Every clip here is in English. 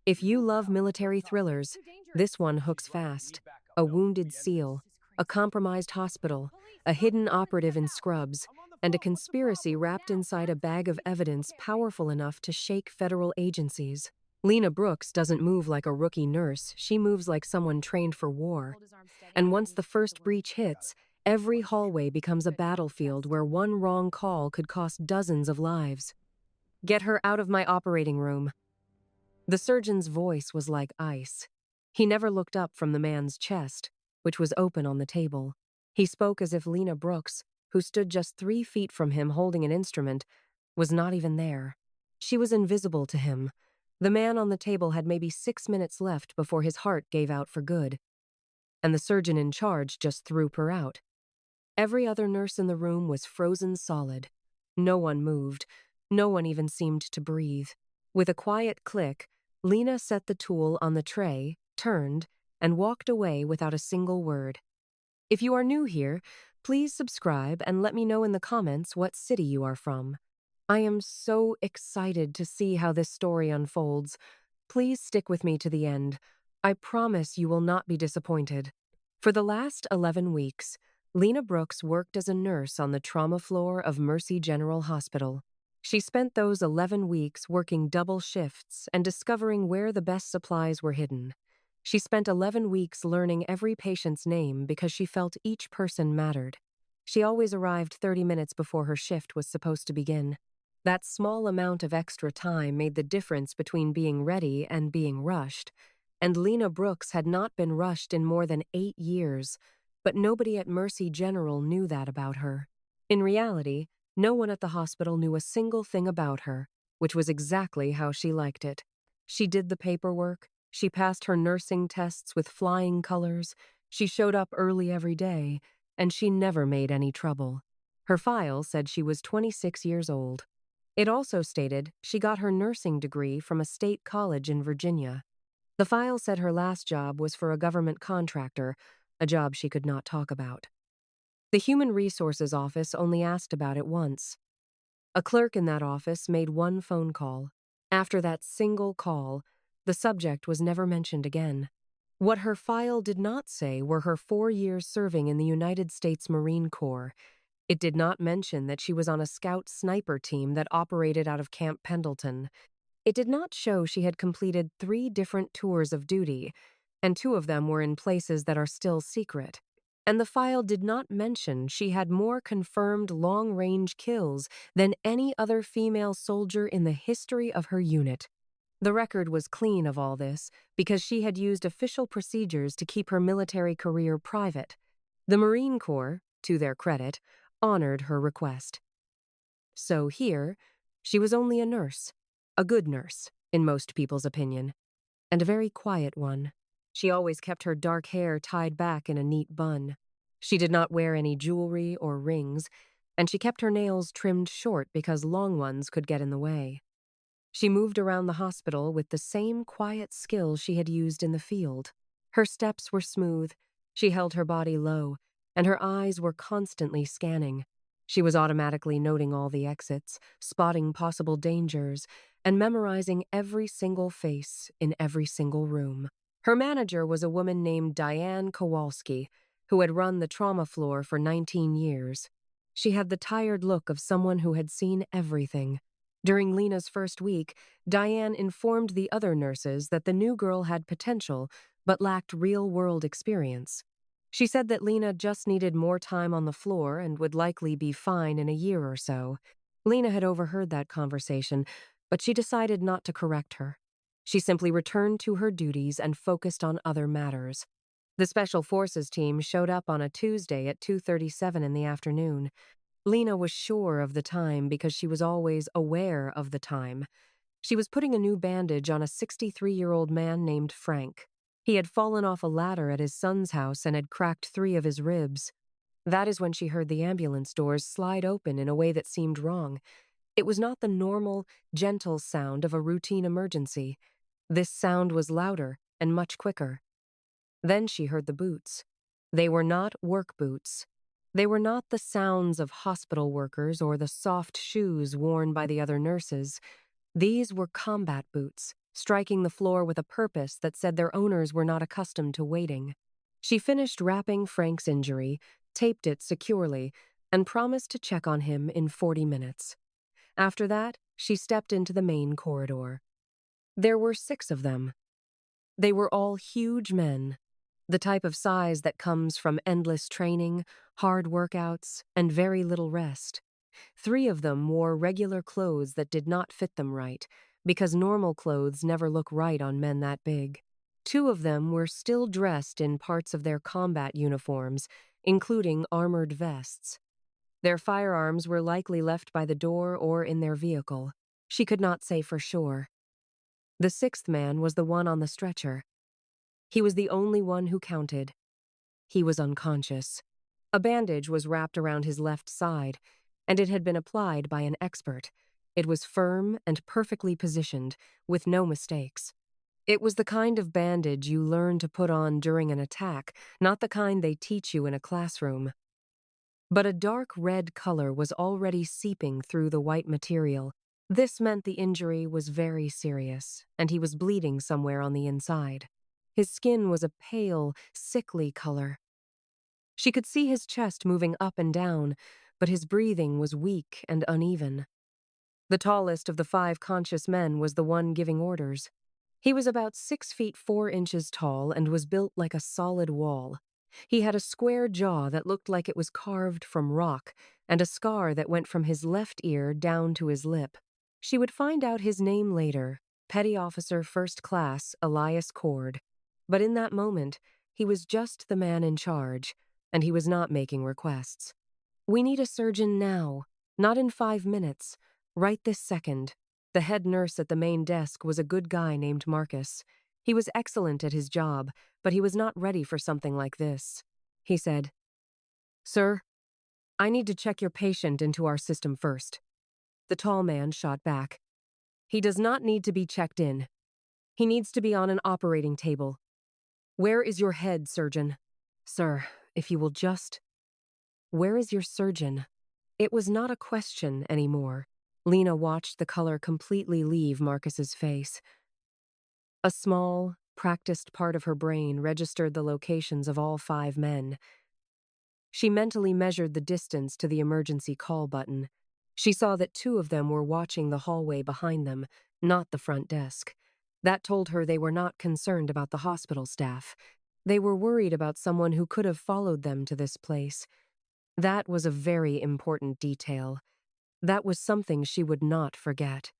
If you love military thrillers, this one hooks fast. A wounded SEAL, a compromised hospital, a hidden operative in scrubs, and a conspiracy wrapped inside a bag of evidence powerful enough to shake federal agencies. Lena Brooks doesn't move like a rookie nurse, she moves like someone trained for war. And once the first breach hits, every hallway becomes a battlefield where one wrong call could cost dozens of lives. Get her out of my operating room. The surgeon's voice was like ice. He never looked up from the man's chest, which was open on the table. He spoke as if Lena Brooks, who stood just 3 feet from him holding an instrument, was not even there. She was invisible to him. The man on the table had maybe 6 minutes left before his heart gave out for good, and the surgeon in charge just threw her out. Every other nurse in the room was frozen solid. No one moved. No one even seemed to breathe. With a quiet click, Lena set the tool on the tray, turned, and walked away without a single word. If you are new here, please subscribe and let me know in the comments what city you are from. I am so excited to see how this story unfolds. Please stick with me to the end. I promise you will not be disappointed. For the last 11 weeks, Lena Brooks worked as a nurse on the trauma floor of Mercy General Hospital. She spent those 11 weeks working double shifts and discovering where the best supplies were hidden. She spent 11 weeks learning every patient's name because she felt each person mattered. She always arrived 30 minutes before her shift was supposed to begin. That small amount of extra time made the difference between being ready and being rushed, and Lena Brooks had not been rushed in more than 8 years, but nobody at Mercy General knew that about her. In reality, no one at the hospital knew a single thing about her, which was exactly how she liked it. She did the paperwork, she passed her nursing tests with flying colors, she showed up early every day, and she never made any trouble. Her file said she was 26 years old. It also stated she got her nursing degree from a state college in Virginia. The file said her last job was for a government contractor, a job she could not talk about. The Human Resources office only asked about it once. A clerk in that office made one phone call. After that single call, the subject was never mentioned again. What her file did not say were her 4 years serving in the United States Marine Corps. It did not mention that she was on a scout sniper team that operated out of Camp Pendleton. It did not show she had completed 3 different tours of duty, and 2 of them were in places that are still secret. And the file did not mention she had more confirmed long-range kills than any other female soldier in the history of her unit. The record was clean of all this because she had used official procedures to keep her military career private. The Marine Corps, to their credit, honored her request. So here, she was only a nurse, a good nurse, in most people's opinion, and a very quiet one. She always kept her dark hair tied back in a neat bun. She did not wear any jewelry or rings, and she kept her nails trimmed short because long ones could get in the way. She moved around the hospital with the same quiet skill she had used in the field. Her steps were smooth, she held her body low, and her eyes were constantly scanning. She was automatically noting all the exits, spotting possible dangers, and memorizing every single face in every single room. Her manager was a woman named Diane Kowalski, who had run the trauma floor for 19 years. She had the tired look of someone who had seen everything. During Lena's first week, Diane informed the other nurses that the new girl had potential but lacked real-world experience. She said that Lena just needed more time on the floor and would likely be fine in a year or so. Lena had overheard that conversation, but she decided not to correct her. She simply returned to her duties and focused on other matters. The Special Forces team showed up on a Tuesday at 2:37 in the afternoon. Lena was sure of the time because she was always aware of the time. She was putting a new bandage on a 63-year-old man named Frank. He had fallen off a ladder at his son's house and had cracked 3 of his ribs. That is when she heard the ambulance doors slide open in a way that seemed wrong. It was not the normal, gentle sound of a routine emergency. This sound was louder and much quicker. Then she heard the boots. They were not work boots. They were not the sounds of hospital workers or the soft shoes worn by the other nurses. These were combat boots, striking the floor with a purpose that said their owners were not accustomed to waiting. She finished wrapping Frank's injury, taped it securely, and promised to check on him in 40 minutes. After that, she stepped into the main corridor. There were 6 of them. They were all huge men, the type of size that comes from endless training, hard workouts, and very little rest. 3 of them wore regular clothes that did not fit them right, because normal clothes never look right on men that big. 2 of them were still dressed in parts of their combat uniforms, including armored vests. Their firearms were likely left by the door or in their vehicle. She could not say for sure. The 6th man was the one on the stretcher. He was the only one who counted. He was unconscious. A bandage was wrapped around his left side, and it had been applied by an expert. It was firm and perfectly positioned, with no mistakes. It was the kind of bandage you learn to put on during an attack, not the kind they teach you in a classroom. But a dark red color was already seeping through the white material. This meant the injury was very serious, and he was bleeding somewhere on the inside. His skin was a pale, sickly color. She could see his chest moving up and down, but his breathing was weak and uneven. The tallest of the 5 conscious men was the one giving orders. He was about 6 feet 4 inches tall and was built like a solid wall. He had a square jaw that looked like it was carved from rock, and a scar that went from his left ear down to his lip. She would find out his name later, Petty Officer First Class Elias Cord. But in that moment, he was just the man in charge, and he was not making requests. "We need a surgeon now, not in 5 minutes, right this second." The head nurse at the main desk was a good guy named Marcus. He was excellent at his job, but he was not ready for something like this. He said, "Sir, I need to check your patient into our system first." The tall man shot back. "He does not need to be checked in. He needs to be on an operating table. Where is your head, surgeon?" "Sir, if you will just—" "Where is your surgeon?" It was not a question anymore. Lena watched the color completely leave Marcus's face. A small, practiced part of her brain registered the locations of all 5 men. She mentally measured the distance to the emergency call button. She saw that 2 of them were watching the hallway behind them, not the front desk. That told her they were not concerned about the hospital staff. They were worried about someone who could have followed them to this place. That was a very important detail. That was something she would not forget.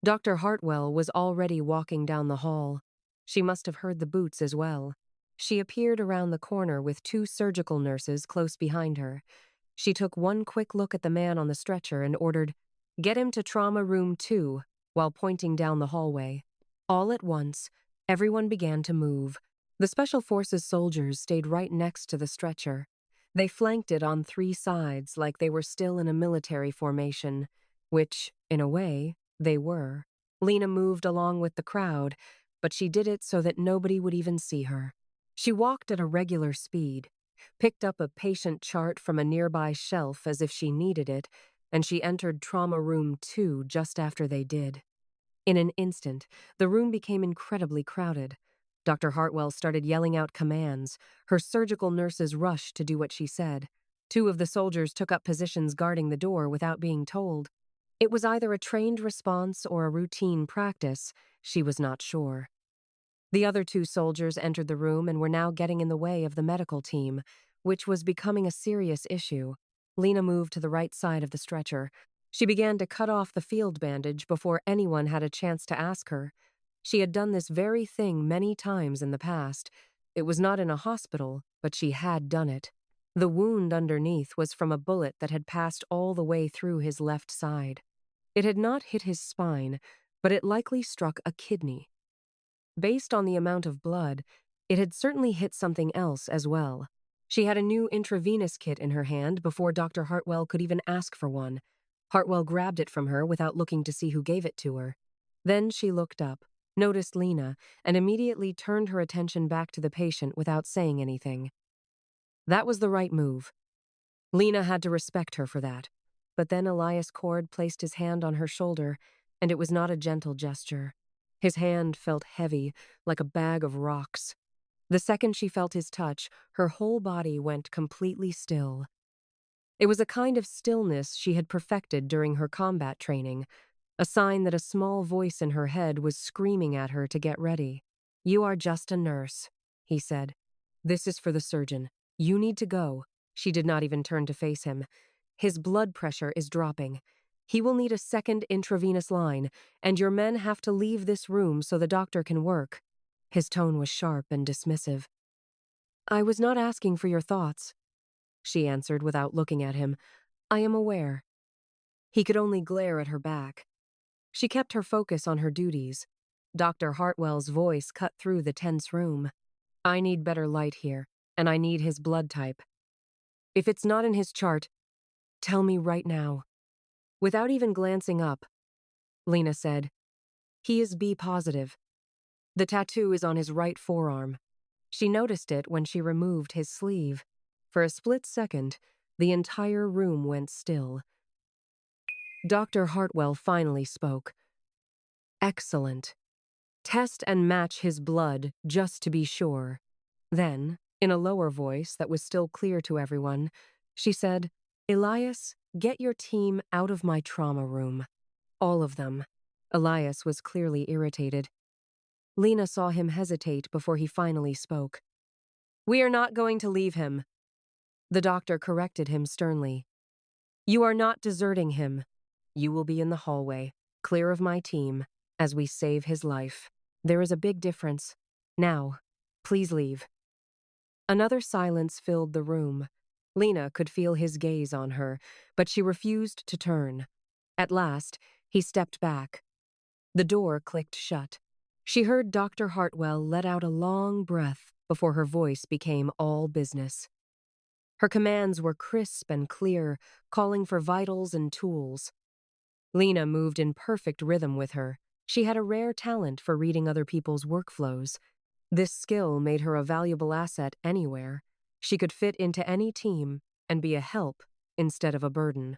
Dr. Hartwell was already walking down the hall. She must have heard the boots as well. She appeared around the corner with 2 surgical nurses close behind her. She took one quick look at the man on the stretcher and ordered, "Get him to trauma room 2, while pointing down the hallway. All at once, everyone began to move. The Special Forces soldiers stayed right next to the stretcher. They flanked it on 3 sides like they were still in a military formation, which, in a way, they were. Lena moved along with the crowd, but she did it so that nobody would even see her. She walked at a regular speed, picked up a patient chart from a nearby shelf as if she needed it, and she entered Trauma Room 2 just after they did. In an instant, the room became incredibly crowded. Dr. Hartwell started yelling out commands. Her surgical nurses rushed to do what she said. 2 of the soldiers took up positions guarding the door without being told. It was either a trained response or a routine practice. She was not sure. The other 2 soldiers entered the room and were now getting in the way of the medical team, which was becoming a serious issue. Lena moved to the right side of the stretcher. She began to cut off the field bandage before anyone had a chance to ask her. She had done this very thing many times in the past. It was not in a hospital, but she had done it. The wound underneath was from a bullet that had passed all the way through his left side. It had not hit his spine, but it likely struck a kidney. Based on the amount of blood, it had certainly hit something else as well. She had a new intravenous kit in her hand before Dr. Hartwell could even ask for one. Hartwell grabbed it from her without looking to see who gave it to her. Then she looked up, noticed Lena, and immediately turned her attention back to the patient without saying anything. That was the right move. Lena had to respect her for that. But then Elias Cord placed his hand on her shoulder, and it was not a gentle gesture. His hand felt heavy, like a bag of rocks. The second she felt his touch, her whole body went completely still. It was a kind of stillness she had perfected during her combat training, a sign that a small voice in her head was screaming at her to get ready. "You are just a nurse," he said. "This is for the surgeon. You need to go." She did not even turn to face him. "His blood pressure is dropping. He will need a second intravenous line, and your men have to leave this room so the doctor can work." His tone was sharp and dismissive. "I was not asking for your thoughts," she answered without looking at him. "I am aware." He could only glare at her back. She kept her focus on her duties. Dr. Hartwell's voice cut through the tense room. "I need better light here, and I need his blood type. If it's not in his chart, tell me right now." Without even glancing up, Lena said, "He is B positive. The tattoo is on his right forearm." She noticed it when she removed his sleeve. For a split second, the entire room went still. Dr. Hartwell finally spoke. "Excellent. Test and match his blood, just to be sure." Then, in a lower voice that was still clear to everyone, she said, "Elias, get your team out of my trauma room. All of them." Elias was clearly irritated. Lena saw him hesitate before he finally spoke. "We are not going to leave him." The doctor corrected him sternly. "You are not deserting him. You will be in the hallway, clear of my team, as we save his life. There is a big difference. Now, please leave." Another silence filled the room. Lena could feel his gaze on her, but she refused to turn. At last, he stepped back. The door clicked shut. She heard Dr. Hartwell let out a long breath before her voice became all business. Her commands were crisp and clear, calling for vitals and tools. Lena moved in perfect rhythm with her. She had a rare talent for reading other people's workflows. This skill made her a valuable asset anywhere. She could fit into any team and be a help instead of a burden.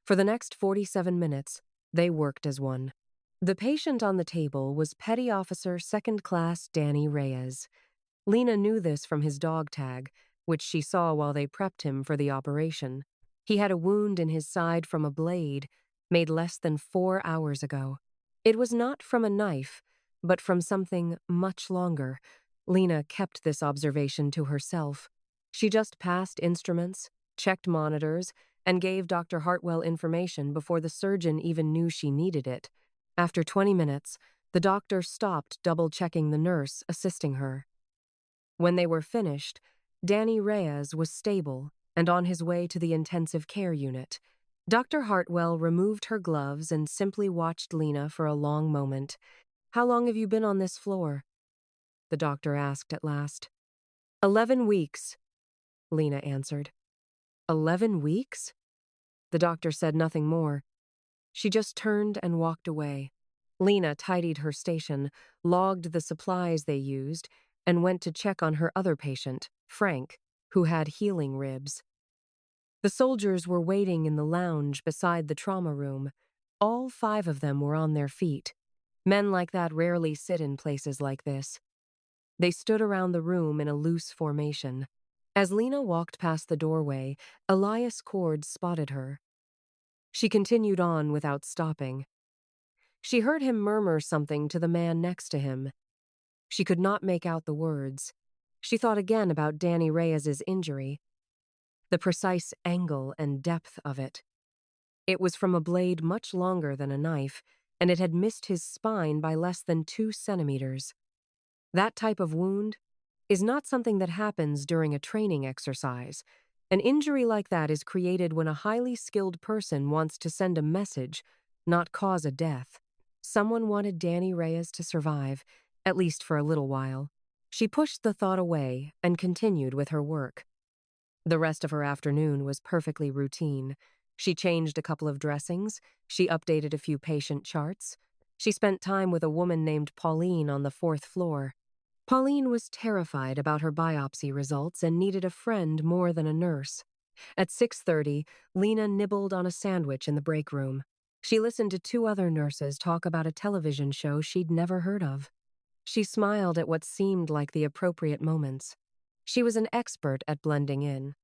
For the next 47 minutes, they worked as one. The patient on the table was Petty Officer Second Class Danny Reyes. Lena knew this from his dog tag, which she saw while they prepped him for the operation. He had a wound in his side from a blade, made less than 4 hours ago. It was not from a knife, but from something much longer. Lena kept this observation to herself. She just passed instruments, checked monitors, and gave Dr. Hartwell information before the surgeon even knew she needed it. After 20 minutes, the doctor stopped double-checking the nurse assisting her. When they were finished, Danny Reyes was stable and on his way to the intensive care unit. Dr. Hartwell removed her gloves and simply watched Lena for a long moment. "How long have you been on this floor?" the doctor asked at last. 11 weeks, Lena answered. 11 weeks? The doctor said nothing more. She just turned and walked away. Lena tidied her station, logged the supplies they used, and went to check on her other patient, Frank, who had healing ribs. The soldiers were waiting in the lounge beside the trauma room. All 5 of them were on their feet. Men like that rarely sit in places like this. They stood around the room in a loose formation. As Lena walked past the doorway, Elias Cord spotted her. She continued on without stopping. She heard him murmur something to the man next to him. She could not make out the words. She thought again about Danny Reyes's injury, the precise angle and depth of it. It was from a blade much longer than a knife, and it had missed his spine by less than 2 centimeters. That type of wound is not something that happens during a training exercise. An injury like that is created when a highly skilled person wants to send a message, not cause a death. Someone wanted Danny Reyes to survive, at least for a little while. She pushed the thought away and continued with her work. The rest of her afternoon was perfectly routine. She changed a couple of dressings, she updated a few patient charts. She spent time with a woman named Pauline on the 4th floor. Pauline was terrified about her biopsy results and needed a friend more than a nurse. At 6:30, Lena nibbled on a sandwich in the break room. She listened to two other nurses talk about a television show she'd never heard of. She smiled at what seemed like the appropriate moments. She was an expert at blending in.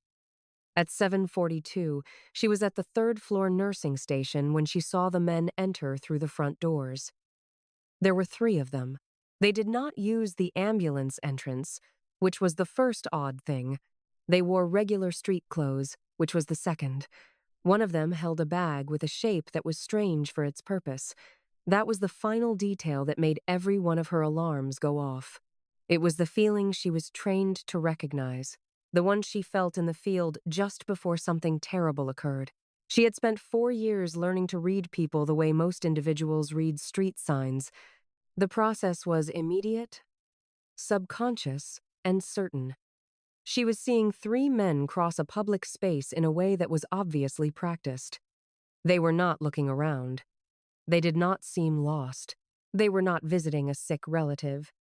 At 7:42, she was at the third-floor nursing station when she saw the men enter through the front doors. There were three of them. They did not use the ambulance entrance, which was the first odd thing. They wore regular street clothes, which was the second. One of them held a bag with a shape that was strange for its purpose. That was the final detail that made every one of her alarms go off. It was the feeling she was trained to recognize, the one she felt in the field just before something terrible occurred. She had spent 4 years learning to read people the way most individuals read street signs. The process was immediate, subconscious, and certain. She was seeing three men cross a public space in a way that was obviously practiced. They were not looking around. They did not seem lost. They were not visiting a sick relative.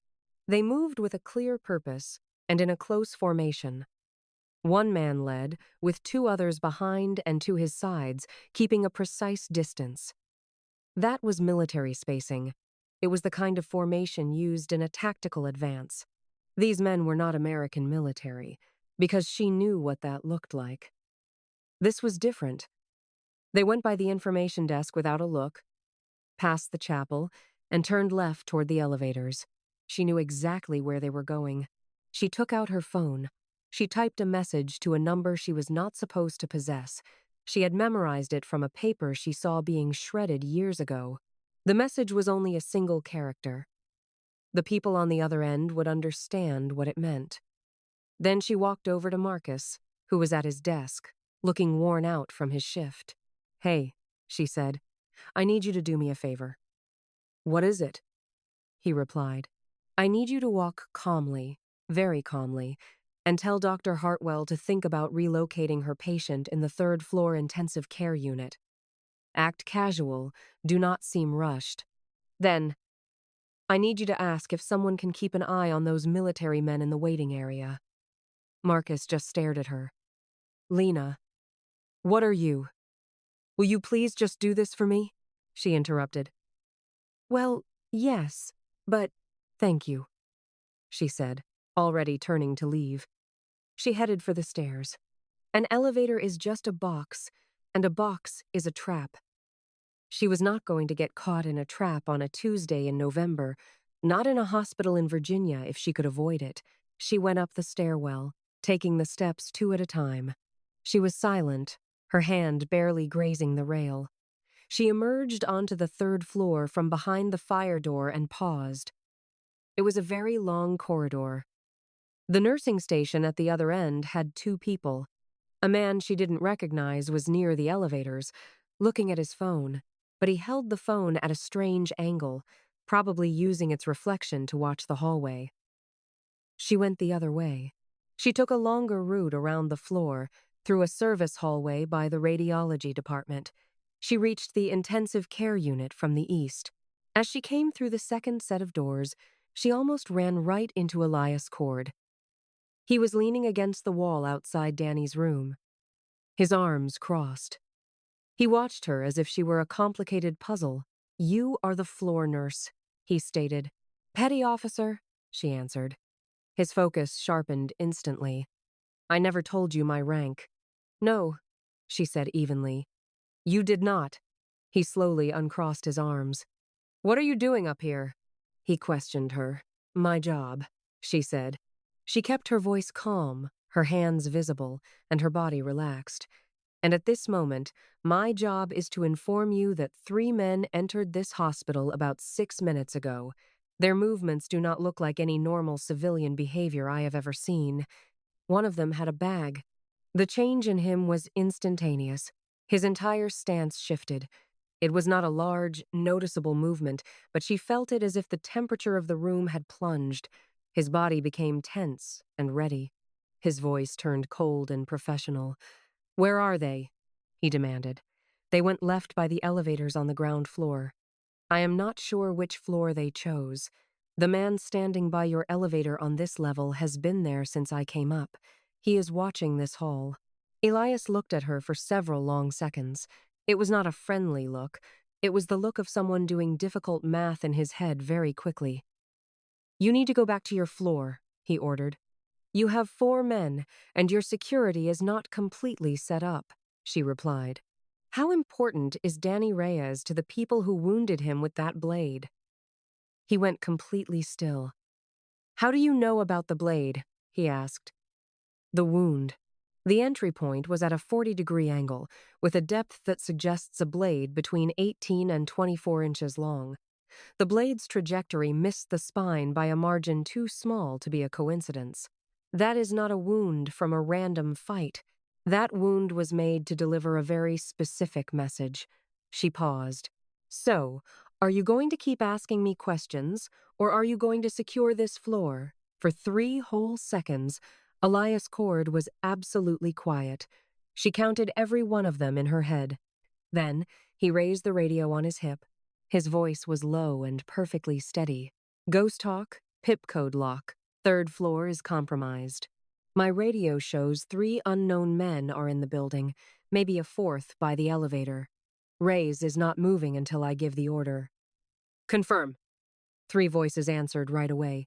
They moved with a clear purpose and in a close formation. One man led, with two others behind and to his sides, keeping a precise distance. That was military spacing. It was the kind of formation used in a tactical advance. These men were not American military, because she knew what that looked like. This was different. They went by the information desk without a look, passed the chapel, and turned left toward the elevators. She knew exactly where they were going. She took out her phone. She typed a message to a number she was not supposed to possess. She had memorized it from a paper she saw being shredded years ago. The message was only a single character. The people on the other end would understand what it meant. Then she walked over to Marcus, who was at his desk, looking worn out from his shift. "Hey," she said, "I need you to do me a favor." "What is it?" he replied. "I need you to walk calmly, very calmly, and tell Dr. Hartwell to think about relocating her patient in the third-floor intensive care unit. Act casual, do not seem rushed. Then, I need you to ask if someone can keep an eye on those military men in the waiting area." Marcus just stared at her. "Lena, what are you? Will you please just do this for me?" she interrupted. "Well, yes, but thank you," she said, already turning to leave. She headed for the stairs. An elevator is just a box, and a box is a trap. She was not going to get caught in a trap on a Tuesday in November, not in a hospital in Virginia if she could avoid it. She went up the stairwell, taking the steps two at a time. She was silent, her hand barely grazing the rail. She emerged onto the third floor from behind the fire door and paused. It was a very long corridor. The nursing station at the other end had two people. A man she didn't recognize was near the elevators, looking at his phone, but he held the phone at a strange angle, probably using its reflection to watch the hallway. She went the other way. She took a longer route around the floor, through a service hallway by the radiology department. She reached the intensive care unit from the east. As she came through the second set of doors, she almost ran right into Elias Cord. He was leaning against the wall outside Danny's room, his arms crossed. He watched her as if she were a complicated puzzle. "You are the floor nurse," he stated. "Petty officer," she answered. His focus sharpened instantly. "I never told you my rank." "No," she said evenly. "You did not." He slowly uncrossed his arms. "What are you doing up here?" He questioned her. "My job," she said. She kept her voice calm, her hands visible, and her body relaxed. "And at this moment, my job is to inform you that 3 men entered this hospital about 6 minutes ago. Their movements do not look like any normal civilian behavior I have ever seen. One of them had a bag. The change in him was instantaneous. His entire stance shifted. It was not a large, noticeable movement, but she felt it as if the temperature of the room had plunged. His body became tense and ready. His voice turned cold and professional. "Where are they?" he demanded. "They went left by the elevators on the ground floor. I am not sure which floor they chose. The man standing by your elevator on this level has been there since I came up. He is watching this hall." Elias looked at her for several long seconds. It was not a friendly look, It was the look of someone doing difficult math in his head very quickly. "You need to go back to your floor," he ordered. "You have 4 men, and your security is not completely set up," she replied. "How important is Danny Reyes to the people who wounded him with that blade?" He went completely still. "How do you know about the blade?" he asked. "The wound." The entry point was at a 40-degree angle, with a depth that suggests a blade between 18 and 24 inches long. The blade's trajectory missed the spine by a margin too small to be a coincidence. "That is not a wound from a random fight. That wound was made to deliver a very specific message." She paused. "So, are you going to keep asking me questions, or are you going to secure this floor?" For 3 whole seconds, Elias Cord was absolutely quiet. She counted every one of them in her head. Then, he raised the radio on his hip. His voice was low and perfectly steady. "Ghost Hawk, pip code lock. 3rd floor is compromised. My radio shows 3 unknown men are in the building, maybe a 4th by the elevator. Reyes is not moving until I give the order." "Confirm." 3 voices answered right away.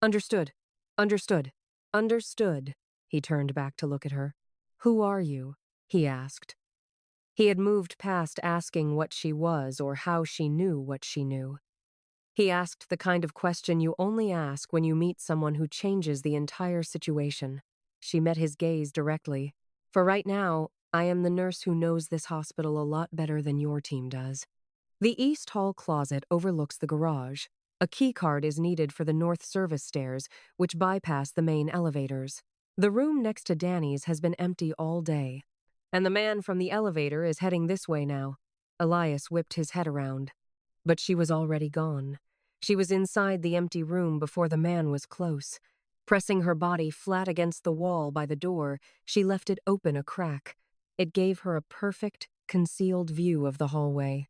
"Understood. Understood. Understood." He turned back to look at her. "Who are you?" he asked. He had moved past asking what she was or how she knew what she knew. He asked the kind of question you only ask when you meet someone who changes the entire situation. She met his gaze directly. "For right now, I am the nurse who knows this hospital a lot better than your team does." The East Hall closet overlooks the garage. A key card is needed for the north service stairs, which bypass the main elevators. The room next to Danny's has been empty all day. "And the man from the elevator is heading this way now." Elias whipped his head around. But she was already gone. She was inside the empty room before the man was close. Pressing her body flat against the wall by the door, she left it open a crack. It gave her a perfect, concealed view of the hallway.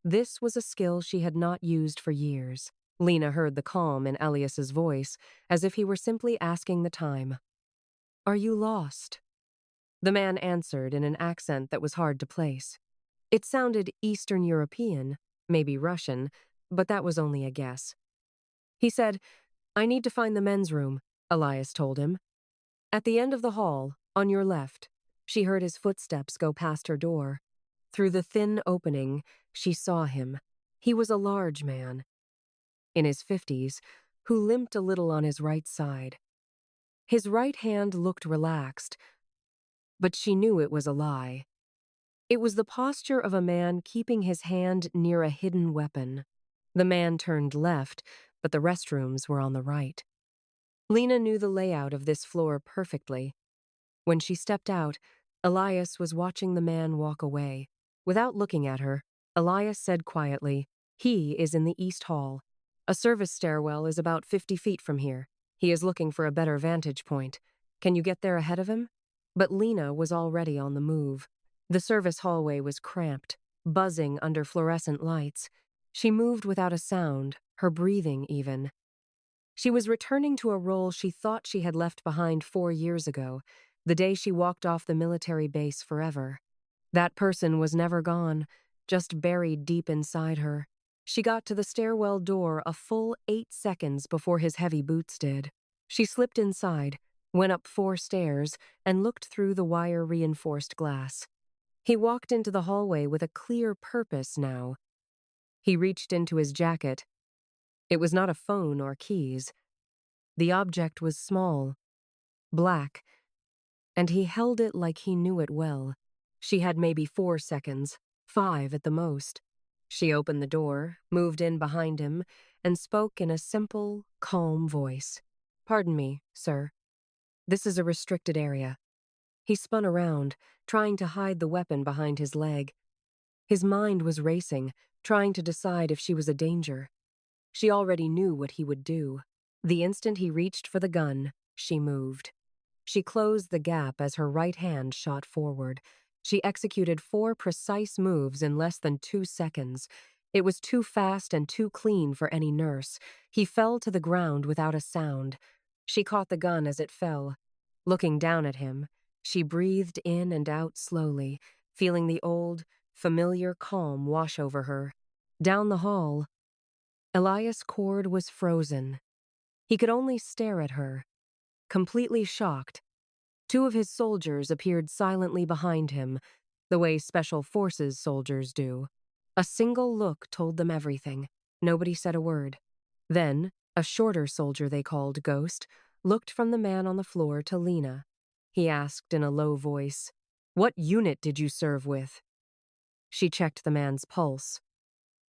This was a skill she had not used for years. Lena heard the calm in Elias's voice, as if he were simply asking the time. "Are you lost?" The man answered in an accent that was hard to place. It sounded Eastern European, maybe Russian, but that was only a guess. He said, "I need to find the men's room," Elias told him. "At the end of the hall, on your left." She heard his footsteps go past her door. Through the thin opening, she saw him. He was a large man, in his 50s, who limped a little on his right side. His right hand looked relaxed, but she knew it was a lie. It was the posture of a man keeping his hand near a hidden weapon. The man turned left, but the restrooms were on the right. Lena knew the layout of this floor perfectly. When she stepped out, Elias was watching the man walk away. Without looking at her, Elias said quietly, "He is in the East Hall. A service stairwell is about 50 feet from here. He is looking for a better vantage point. Can you get there ahead of him?" But Lena was already on the move. The service hallway was cramped, buzzing under fluorescent lights. She moved without a sound, her breathing even. She was returning to a role she thought she had left behind 4 years ago, the day she walked off the military base forever. That person was never gone, just buried deep inside her. She got to the stairwell door a full 8 seconds before his heavy boots did. She slipped inside, went up 4 stairs, and looked through the wire-reinforced glass. He walked into the hallway with a clear purpose now. He reached into his jacket. It was not a phone or keys. The object was small, black, and he held it like he knew it well. She had maybe 4 seconds, 5 at the most. She opened the door, moved in behind him, and spoke in a simple, calm voice. "Pardon me, sir. This is a restricted area." He spun around, trying to hide the weapon behind his leg. His mind was racing, trying to decide if she was a danger. She already knew what he would do. The instant he reached for the gun, she moved. She closed the gap as her right hand shot forward. She executed 4 precise moves in less than 2 seconds. It was too fast and too clean for any nurse. He fell to the ground without a sound. She caught the gun as it fell. Looking down at him, she breathed in and out slowly, feeling the old, familiar calm wash over her. Down the hall, Elias Cord was frozen. He could only stare at her, completely shocked. Two of his soldiers appeared silently behind him, the way Special Forces soldiers do. A single look told them everything. Nobody said a word. Then, a shorter soldier they called Ghost looked from the man on the floor to Lena. He asked in a low voice, "What unit did you serve with?" She checked the man's pulse.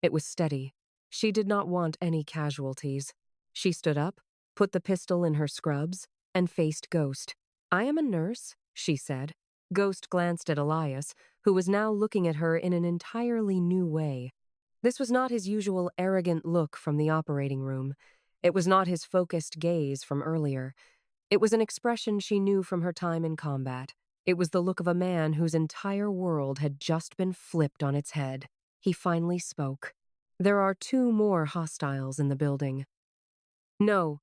It was steady. She did not want any casualties. She stood up, put the pistol in her scrubs, and faced Ghost. "I am a nurse," she said. Ghost glanced at Elias, who was now looking at her in an entirely new way. This was not his usual arrogant look from the operating room. It was not his focused gaze from earlier. It was an expression she knew from her time in combat. It was the look of a man whose entire world had just been flipped on its head. He finally spoke. "There are 2 more hostiles in the building." "No,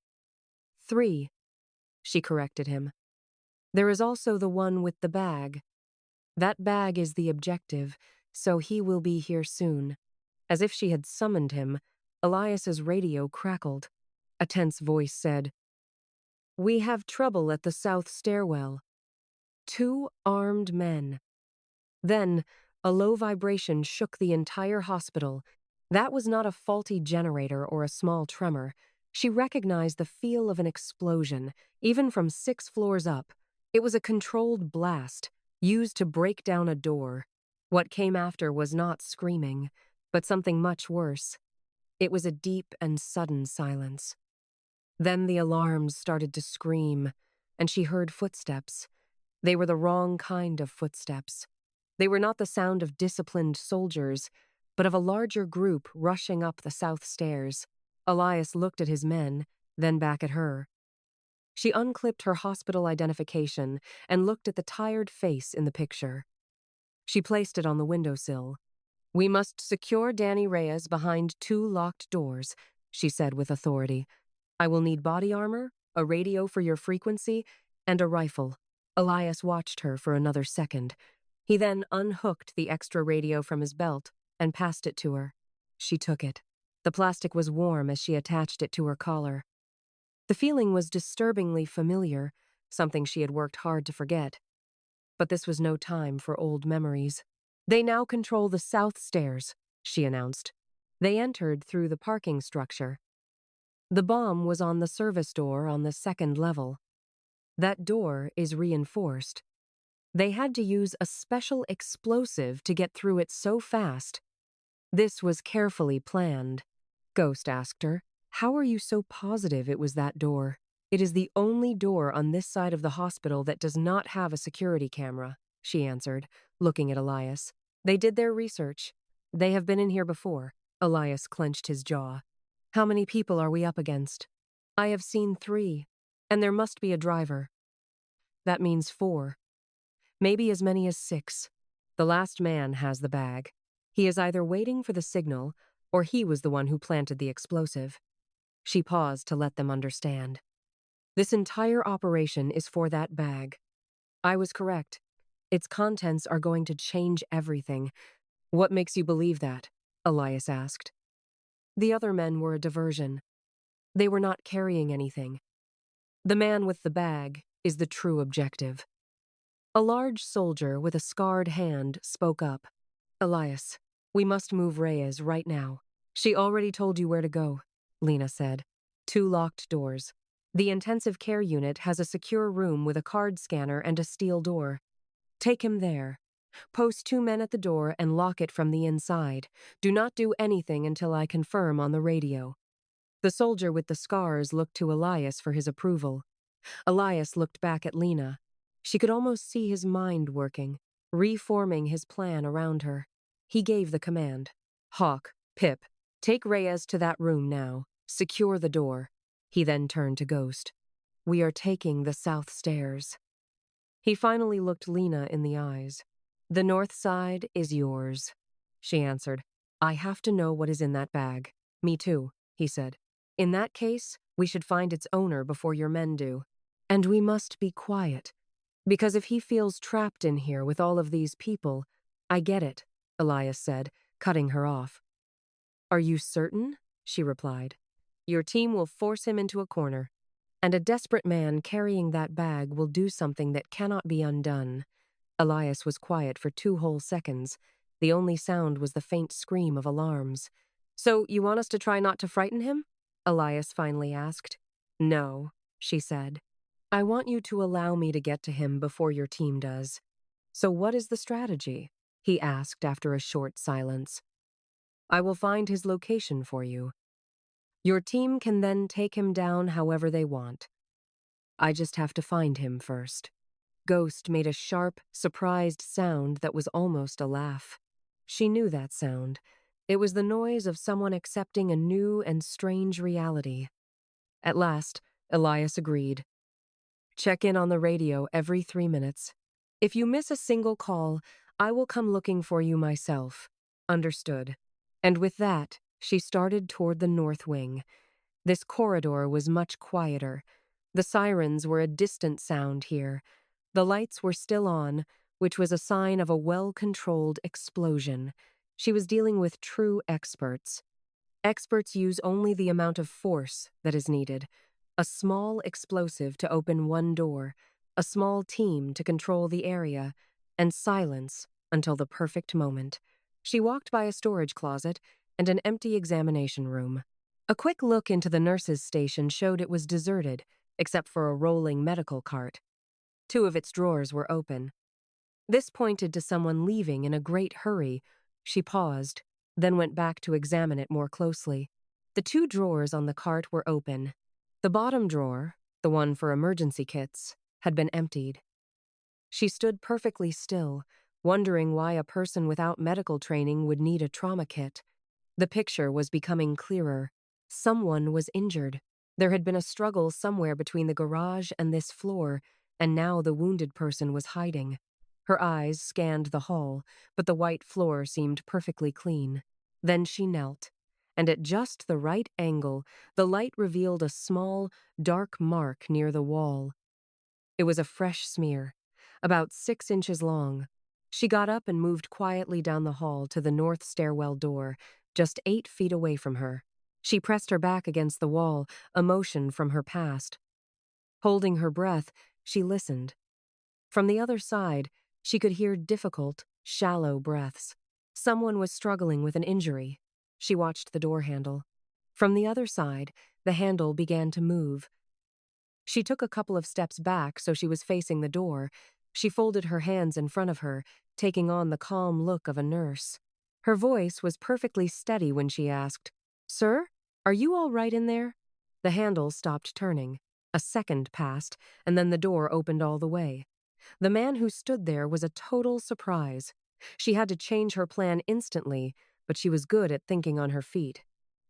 3, she corrected him. "There is also the one with the bag. That bag is the objective, so he will be here soon." As if she had summoned him, Elias's radio crackled. A tense voice said, "We have trouble at the south stairwell." 2 armed men. Then, a low vibration shook the entire hospital. That was not a faulty generator or a small tremor. She recognized the feel of an explosion, even from 6 floors up. It was a controlled blast, used to break down a door. What came after was not screaming, but something much worse. It was a deep and sudden silence. Then the alarms started to scream, and she heard footsteps. They were the wrong kind of footsteps. They were not the sound of disciplined soldiers, but of a larger group rushing up the south stairs. Elias looked at his men, then back at her. She unclipped her hospital identification and looked at the tired face in the picture. She placed it on the windowsill. "We must secure Danny Reyes behind 2 locked doors," she said with authority. "I will need body armor, a radio for your frequency, and a rifle." Elias watched her for another second. He then unhooked the extra radio from his belt and passed it to her. She took it. The plastic was warm as she attached it to her collar. The feeling was disturbingly familiar, something she had worked hard to forget. But this was no time for old memories. "They now control the south stairs," she announced. They entered through the parking structure. The bomb was on the service door on the 2nd level. That door is reinforced. They had to use a special explosive to get through it so fast. This was carefully planned. Ghost asked her, "How are you so positive it was that door?" "It is the only door on this side of the hospital that does not have a security camera," she answered, looking at Elias. "They did their research. They have been in here before." Elias clenched his jaw. "How many people are we up against?" "I have seen 3, and there must be a driver." "That means 4. Maybe as many as 6. The last man has the bag. He is either waiting for the signal, or he was the one who planted the explosive." She paused to let them understand. "This entire operation is for that bag. I was correct. Its contents are going to change everything." "What makes you believe that?" Elias asked. "The other men were a diversion. They were not carrying anything. The man with the bag is the true objective." A large soldier with a scarred hand spoke up. "Elias, we must move Reyes right now." "She already told you where to go," Lena said. 2 locked doors. The intensive care unit has a secure room with a card scanner and a steel door. Take him there. Post 2 men at the door and lock it from the inside. Do not do anything until I confirm on the radio." The soldier with the scars looked to Elias for his approval. Elias looked back at Lena. She could almost see his mind working, reforming his plan around her. He gave the command. "Hawk, Pip, take Reyes to that room now. Secure the door." He then turned to Ghost. "We are taking the south stairs." He finally looked Lena in the eyes. "The north side is yours," she answered. "I have to know what is in that bag." "Me too," he said. "In that case, we should find its owner before your men do. And we must be quiet. Because if he feels trapped in here with all of these people, I get it. Elias said, cutting her off. Are you certain? She replied. Your team will force him into a corner, and a desperate man carrying that bag will do something that cannot be undone. Elias was quiet for 2 whole seconds. The only sound was the faint scream of alarms. So you want us to try not to frighten him? Elias finally asked. No, she said. I want you to allow me to get to him before your team does. So what is the strategy? He asked after a short silence. I will find his location for you. Your team can then take him down however they want. I just have to find him first. Ghost made a sharp, surprised sound that was almost a laugh. She knew that sound. It was the noise of someone accepting a new and strange reality. At last, Elias agreed. Check in on the radio every 3 minutes. If you miss a single call, I will come looking for you myself. Understood. And with that, she started toward the north wing. This corridor was much quieter. The sirens were a distant sound here. The lights were still on, which was a sign of a well-controlled explosion. She was dealing with true experts. Experts use only the amount of force that is needed. A small explosive to open one door, a small team to control the area, and silence until the perfect moment. She walked by a storage closet and an empty examination room. A quick look into the nurse's station showed it was deserted, except for a rolling medical cart. 2 of its drawers were open. This pointed to someone leaving in a great hurry. She paused, then went back to examine it more closely. The 2 drawers on the cart were open. The bottom drawer, the one for emergency kits, had been emptied. She stood perfectly still, wondering why a person without medical training would need a trauma kit. The picture was becoming clearer. Someone was injured. There had been a struggle somewhere between the garage and this floor, and now the wounded person was hiding. Her eyes scanned the hall, but the white floor seemed perfectly clean. Then she knelt, and at just the right angle, the light revealed a small, dark mark near the wall. It was a fresh smear, about 6 inches long. She got up and moved quietly down the hall to the north stairwell door, just 8 feet away from her. She pressed her back against the wall, emotion from her past. Holding her breath, she listened. From the other side, she could hear difficult, shallow breaths. Someone was struggling with an injury. She watched the door handle. From the other side, the handle began to move. She took a couple of steps back so she was facing the door. She folded her hands in front of her, taking on the calm look of a nurse. Her voice was perfectly steady when she asked, "Sir, are you all right in there?" The handle stopped turning. A second passed, and then the door opened all the way. The man who stood there was a total surprise. She had to change her plan instantly, but she was good at thinking on her feet.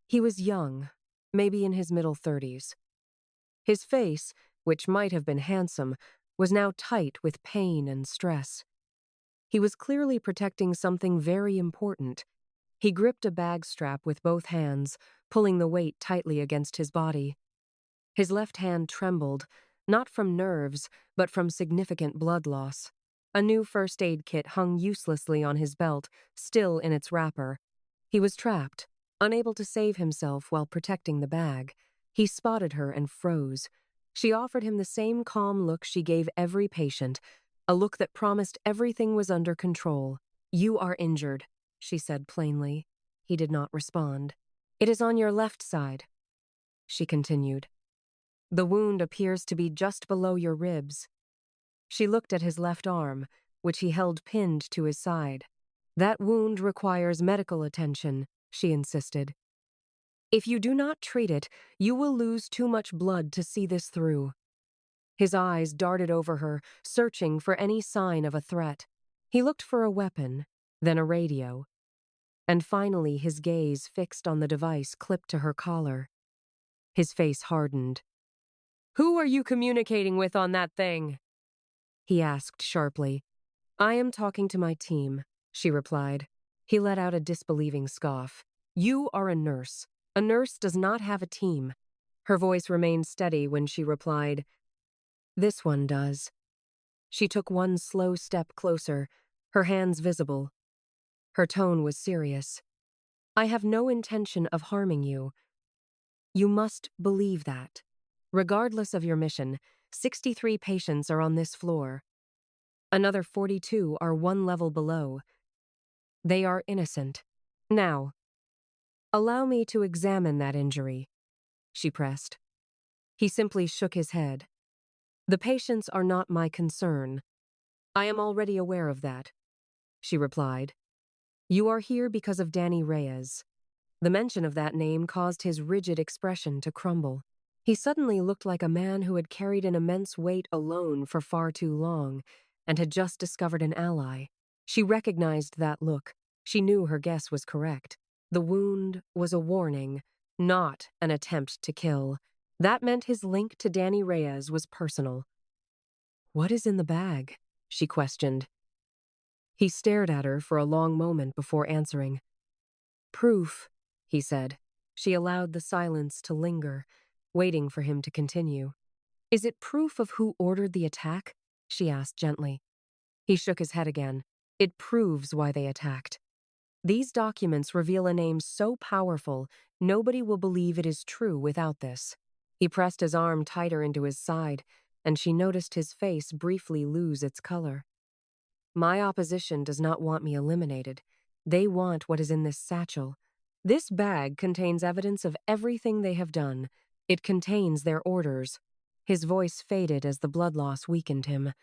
He was young, maybe in his middle 30s. His face, which might have been handsome, was now tight with pain and stress. He was clearly protecting something very important. He gripped a bag strap with both hands, pulling the weight tightly against his body. His left hand trembled, not from nerves, but from significant blood loss. A new first aid kit hung uselessly on his belt, still in its wrapper. He was trapped, unable to save himself while protecting the bag. He spotted her and froze. She offered him the same calm look she gave every patient, a look that promised everything was under control. "You are injured," she said plainly. He did not respond. "It is on your left side," she continued. "The wound appears to be just below your ribs." She looked at his left arm, which he held pinned to his side. "That wound requires medical attention," she insisted. "If you do not treat it, you will lose too much blood to see this through." His eyes darted over her, searching for any sign of a threat. He looked for a weapon, then a radio, and finally his gaze fixed on the device clipped to her collar. His face hardened. "Who are you communicating with on that thing?" he asked sharply. "I am talking to my team," she replied. He let out a disbelieving scoff. "You are a nurse. A nurse does not have a team." Her voice remained steady when she replied, "This one does." She took one slow step closer, her hands visible. Her tone was serious. I have no intention of harming you. You must believe that. Regardless of your mission, 63 patients are on this floor. Another 42 are one level below. They are innocent. Now, allow me to examine that injury, she pressed. He simply shook his head. The patients are not my concern. I am already aware of that, she replied. You are here because of Danny Reyes. The mention of that name caused his rigid expression to crumble. He suddenly looked like a man who had carried an immense weight alone for far too long and had just discovered an ally. She recognized that look. She knew her guess was correct. The wound was a warning, not an attempt to kill. That meant his link to Danny Reyes was personal. What is in the bag? She questioned. He stared at her for a long moment before answering. Proof, he said. She allowed the silence to linger, waiting for him to continue. Is it proof of who ordered the attack? She asked gently. He shook his head again. It proves why they attacked. These documents reveal a name so powerful, nobody will believe it is true without this. He pressed his arm tighter into his side, and she noticed his face briefly lose its color. My opposition does not want me eliminated. They want what is in this satchel. This bag contains evidence of everything they have done. It contains their orders. His voice faded as the blood loss weakened him.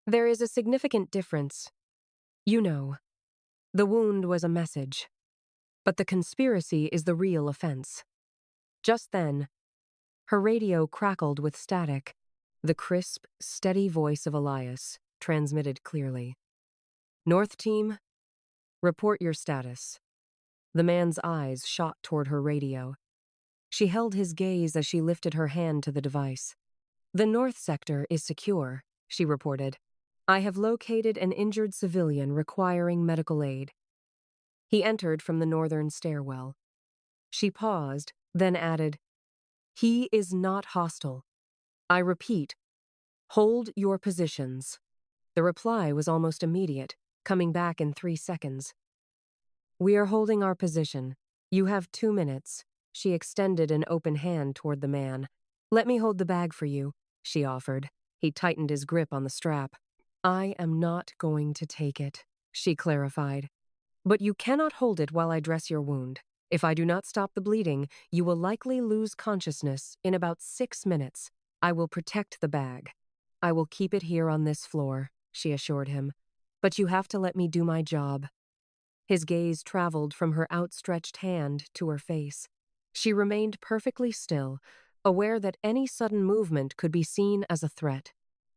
There is a significant difference. You know, the wound was a message, but the conspiracy is the real offense. Just then, her radio crackled with static. The crisp, steady voice of Elias transmitted clearly. North Team, report your status. The man's eyes shot toward her radio. She held his gaze as she lifted her hand to the device. The North Sector is secure, she reported. I have located an injured civilian requiring medical aid. He entered from the northern stairwell. She paused, then added, He is not hostile. I repeat, hold your positions. The reply was almost immediate, coming back in 3 seconds. We are holding our position. You have 2 minutes. She extended an open hand toward the man. Let me hold the bag for you, she offered. He tightened his grip on the strap. I am not going to take it, she clarified. But you cannot hold it while I dress your wound. If I do not stop the bleeding, you will likely lose consciousness in about 6 minutes. I will protect the bag. I will keep it here on this floor, she assured him. But you have to let me do my job. His gaze traveled from her outstretched hand to her face. She remained perfectly still, aware that any sudden movement could be seen as a threat.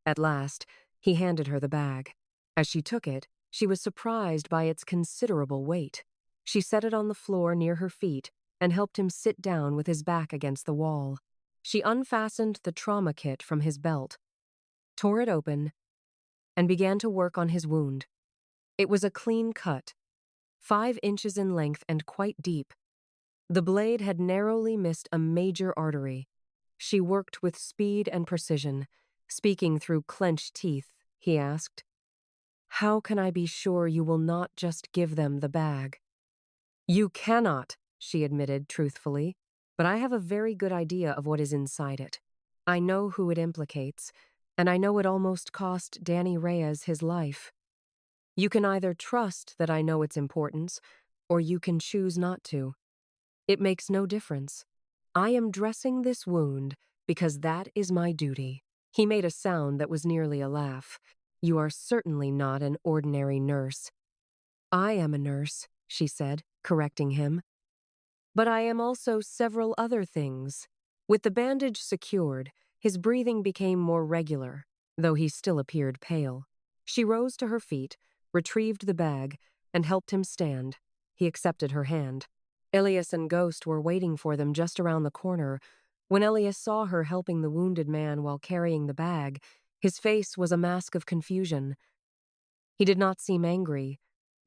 At last, he handed her the bag. As she took it, she was surprised by its considerable weight. She set it on the floor near her feet and helped him sit down with his back against the wall. She unfastened the trauma kit from his belt, tore it open, and began to work on his wound. It was a clean cut, 5 inches in length and quite deep. The blade had narrowly missed a major artery. She worked with speed and precision. Speaking through clenched teeth, he asked, How can I be sure you will not just give them the bag? You cannot, she admitted truthfully, but I have a very good idea of what is inside it. I know who it implicates, and I know it almost cost Danny Reyes his life. You can either trust that I know its importance, or you can choose not to. It makes no difference. I am dressing this wound because that is my duty. He made a sound that was nearly a laugh. You are certainly not an ordinary nurse. I am a nurse, she said, correcting him. But I am also several other things. With the bandage secured, his breathing became more regular, though he still appeared pale. She rose to her feet, retrieved the bag, and helped him stand. He accepted her hand. Elias and Ghost were waiting for them just around the corner. When Elias saw her helping the wounded man while carrying the bag, his face was a mask of confusion. He did not seem angry,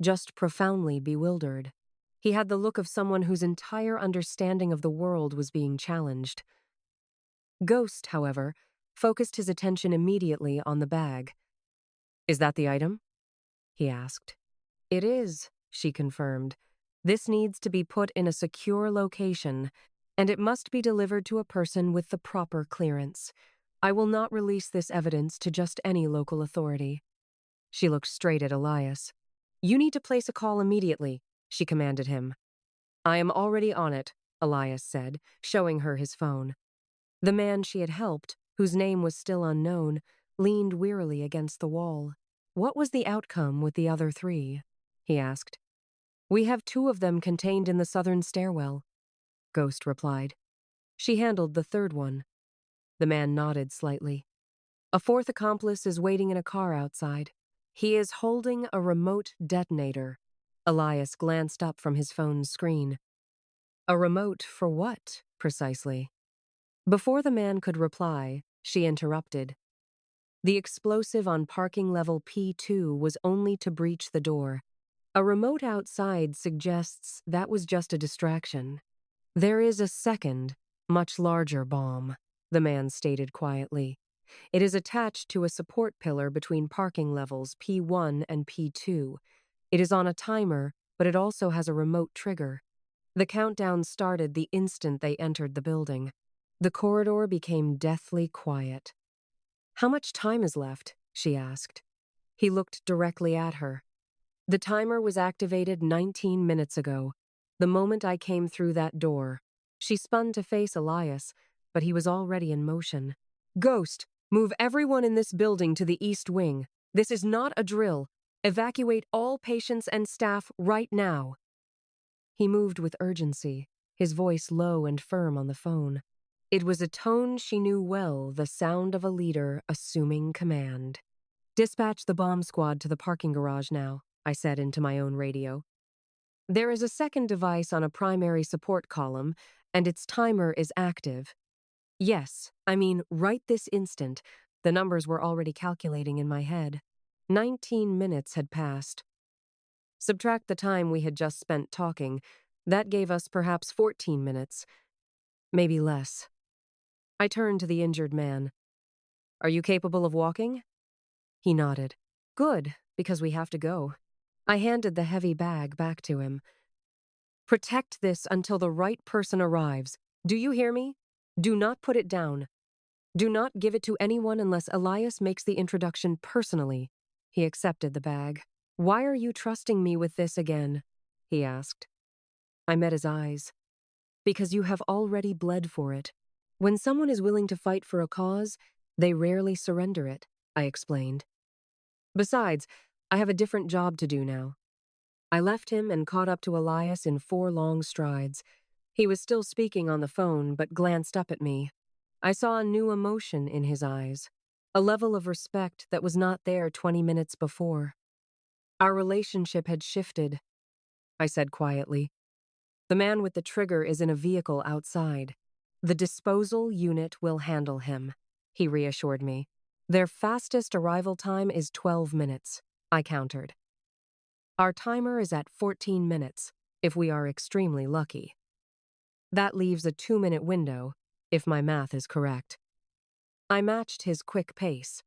just profoundly bewildered. He had the look of someone whose entire understanding of the world was being challenged. Ghost, however, focused his attention immediately on the bag. Is that the item? He asked. It is, she confirmed. This needs to be put in a secure location, and it must be delivered to a person with the proper clearance. I will not release this evidence to just any local authority. She looked straight at Elias. You need to place a call immediately, she commanded him. I am already on it, Elias said, showing her his phone. The man she had helped, whose name was still unknown, leaned wearily against the wall. What was the outcome with the other 3? He asked. We have 2 of them contained in the southern stairwell, Ghost replied. She handled the 3rd one. The man nodded slightly. A 4th accomplice is waiting in a car outside. He is holding a remote detonator. Elias glanced up from his phone's screen. A remote for what, precisely? Before the man could reply, she interrupted. The explosive on parking level P2 was only to breach the door. A remote outside suggests that was just a distraction. There is a second, much larger bomb, the man stated quietly. It is attached to a support pillar between parking levels P1 and P2. It is on a timer, but it also has a remote trigger. The countdown started the instant they entered the building. The corridor became deathly quiet. How much time is left? She asked. He looked directly at her. The timer was activated 19 minutes ago, the moment I came through that door. She spun to face Elias, but he was already in motion. Ghost, move everyone in this building to the east wing. This is not a drill. Evacuate all patients and staff right now. He moved with urgency, his voice low and firm on the phone. It was a tone she knew well, the sound of a leader assuming command. Dispatch the bomb squad to the parking garage now, I said into my own radio. There is a second device on a primary support column, and its timer is active. Yes, I mean right this instant. The numbers were already calculating in my head. 19 minutes had passed. Subtract the time we had just spent talking. That gave us perhaps 14 minutes. Maybe less. I turned to the injured man. Are you capable of walking? He nodded. Good, because we have to go. I handed the heavy bag back to him. Protect this until the right person arrives. Do you hear me? Do not put it down. Do not give it to anyone unless Elias makes the introduction personally. He accepted the bag. Why are you trusting me with this again? He asked. I met his eyes. Because you have already bled for it. When someone is willing to fight for a cause, they rarely surrender it, I explained. Besides, I have a different job to do now. I left him and caught up to Elias in 4 long strides. He was still speaking on the phone, but glanced up at me. I saw a new emotion in his eyes, a level of respect that was not there 20 minutes before. Our relationship had shifted, I said quietly. The man with the trigger is in a vehicle outside. The disposal unit will handle him, he reassured me. Their fastest arrival time is 12 minutes, I countered. Our timer is at 14 minutes, if we are extremely lucky. That leaves a 2-minute window, if my math is correct. I matched his quick pace,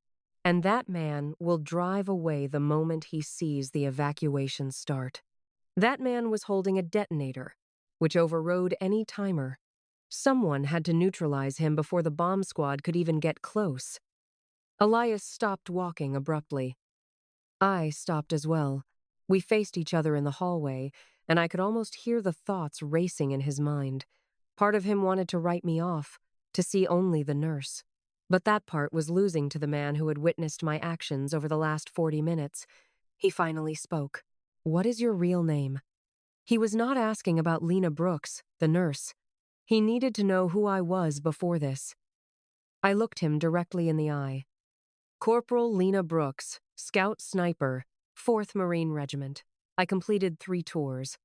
and that man will drive away the moment he sees the evacuation start. That man was holding a detonator, which overrode any timer. Someone had to neutralize him before the bomb squad could even get close. Elias stopped walking abruptly. I stopped as well. We faced each other in the hallway, and I could almost hear the thoughts racing in his mind. Part of him wanted to write me off, to see only the nurse. But that part was losing to the man who had witnessed my actions over the last 40 minutes. He finally spoke. What is your real name? He was not asking about Lena Brooks, the nurse. He needed to know who I was before this. I looked him directly in the eye. Corporal Lena Brooks, Scout Sniper, 4th Marine Regiment. I completed 3 tours.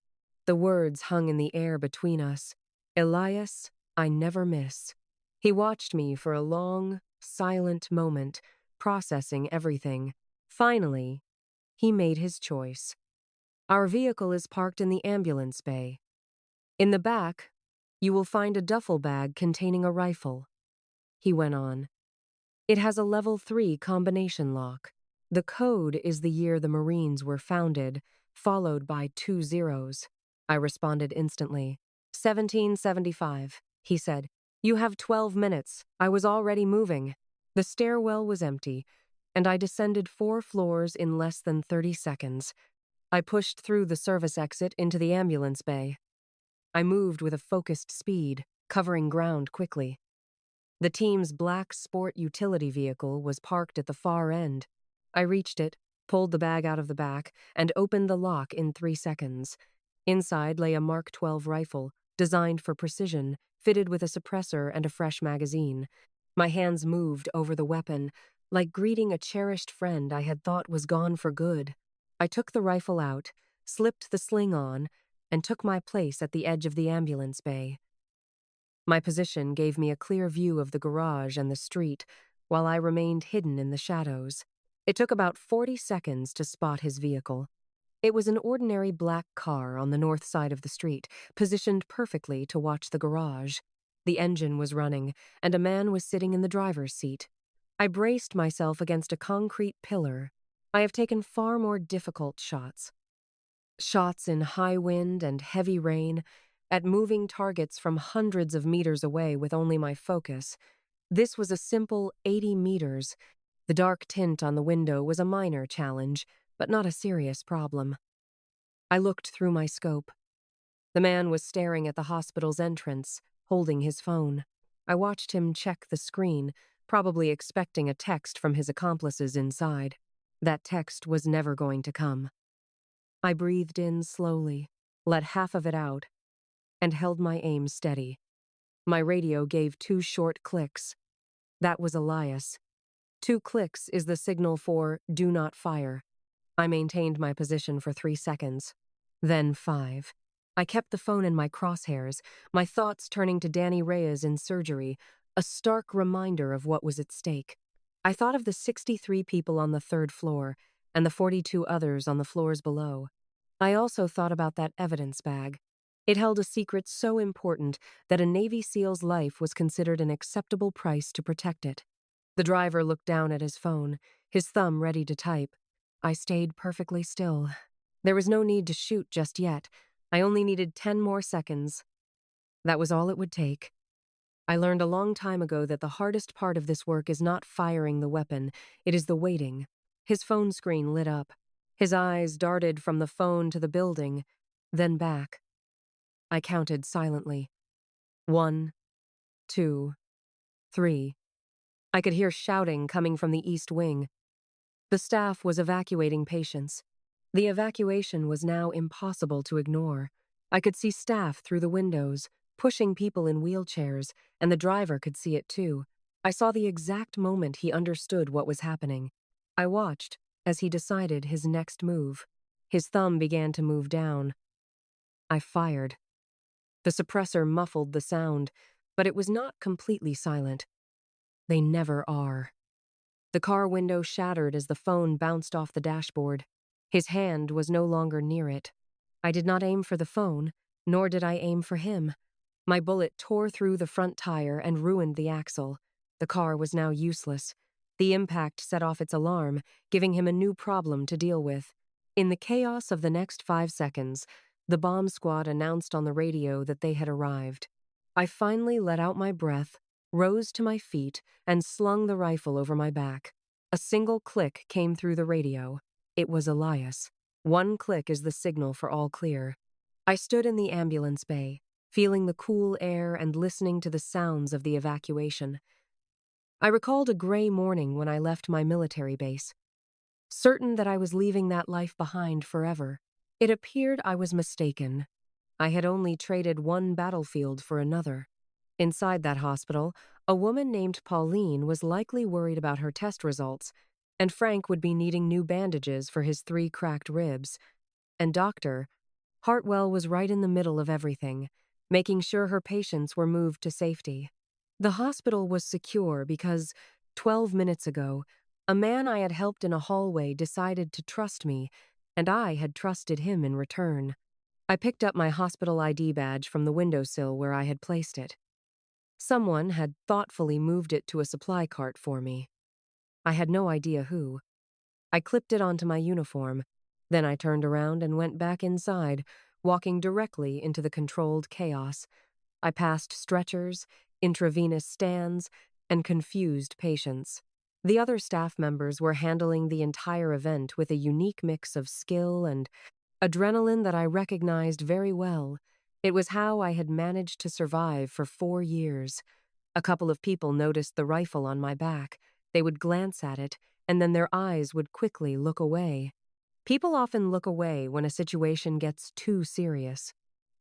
The words hung in the air between us. Elias, I never miss. He watched me for a long, silent moment, processing everything. Finally, he made his choice. Our vehicle is parked in the ambulance bay. In the back, you will find a duffel bag containing a rifle. He went on. It has a level 3 combination lock. The code is the year the Marines were founded, followed by 2 zeros. I responded instantly. 1775, he said. You have 12 minutes. I was already moving. The stairwell was empty, and I descended 4 floors in less than 30 seconds. I pushed through the service exit into the ambulance bay. I moved with a focused speed, covering ground quickly. The team's black sport utility vehicle was parked at the far end. I reached it, pulled the bag out of the back, and opened the lock in 3 seconds. Inside lay a Mark 12 rifle, designed for precision, fitted with a suppressor and a fresh magazine. My hands moved over the weapon, like greeting a cherished friend I had thought was gone for good. I took the rifle out, slipped the sling on, and took my place at the edge of the ambulance bay. My position gave me a clear view of the garage and the street, while I remained hidden in the shadows. It took about 40 seconds to spot his vehicle. It was an ordinary black car on the north side of the street, positioned perfectly to watch the garage. The engine was running, and a man was sitting in the driver's seat. I braced myself against a concrete pillar. I have taken far more difficult shots. Shots in high wind and heavy rain, at moving targets from hundreds of meters away with only my focus. This was a simple 80 meters. The dark tint on the window was a minor challenge, but not a serious problem. I looked through my scope. The man was staring at the hospital's entrance, holding his phone. I watched him check the screen, probably expecting a text from his accomplices inside. That text was never going to come. I breathed in slowly, let half of it out, and held my aim steady. My radio gave 2 short clicks. That was Elias. 2 clicks is the signal for "do not fire." I maintained my position for 3 seconds. Then 5. I kept the phone in my crosshairs, my thoughts turning to Danny Reyes in surgery, a stark reminder of what was at stake. I thought of the 63 people on the 3rd floor and the 42 others on the floors below. I also thought about that evidence bag. It held a secret so important that a Navy SEAL's life was considered an acceptable price to protect it. The driver looked down at his phone, his thumb ready to type. I stayed perfectly still. There was no need to shoot just yet. I only needed 10 more seconds. That was all it would take. I learned a long time ago that the hardest part of this work is not firing the weapon, it is the waiting. His phone screen lit up. His eyes darted from the phone to the building, then back. I counted silently. 1, 2, 3. I could hear shouting coming from the east wing. The staff was evacuating patients. The evacuation was now impossible to ignore. I could see staff through the windows, pushing people in wheelchairs, and the driver could see it too. I saw the exact moment he understood what was happening. I watched as he decided his next move. His thumb began to move down. I fired. The suppressor muffled the sound, but it was not completely silent. They never are. The car window shattered as the phone bounced off the dashboard. His hand was no longer near it. I did not aim for the phone, nor did I aim for him. My bullet tore through the front tire and ruined the axle. The car was now useless. The impact set off its alarm, giving him a new problem to deal with. In the chaos of the next 5 seconds, the bomb squad announced on the radio that they had arrived. I finally let out my breath, rose to my feet, and slung the rifle over my back. A single click came through the radio. It was Elias. 1 click is the signal for all clear. I stood in the ambulance bay, feeling the cool air and listening to the sounds of the evacuation. I recalled a gray morning when I left my military base. Certain that I was leaving that life behind forever, it appeared I was mistaken. I had only traded one battlefield for another. Inside that hospital, a woman named Pauline was likely worried about her test results, and Frank would be needing new bandages for his 3 cracked ribs. And Dr. Hartwell was right in the middle of everything, making sure her patients were moved to safety. The hospital was secure because, 12 minutes ago, a man I had helped in a hallway decided to trust me, and I had trusted him in return. I picked up my hospital ID badge from the windowsill where I had placed it. Someone had thoughtfully moved it to a supply cart for me. I had no idea who. I clipped it onto my uniform, Then I turned around and went back inside, walking directly into the controlled chaos. I passed stretchers, intravenous stands, and confused patients. The other staff members were handling the entire event with a unique mix of skill and adrenaline that I recognized very well. It was how I had managed to survive for 4 years. A couple of people noticed the rifle on my back. They would glance at it, and then their eyes would quickly look away. People often look away when a situation gets too serious.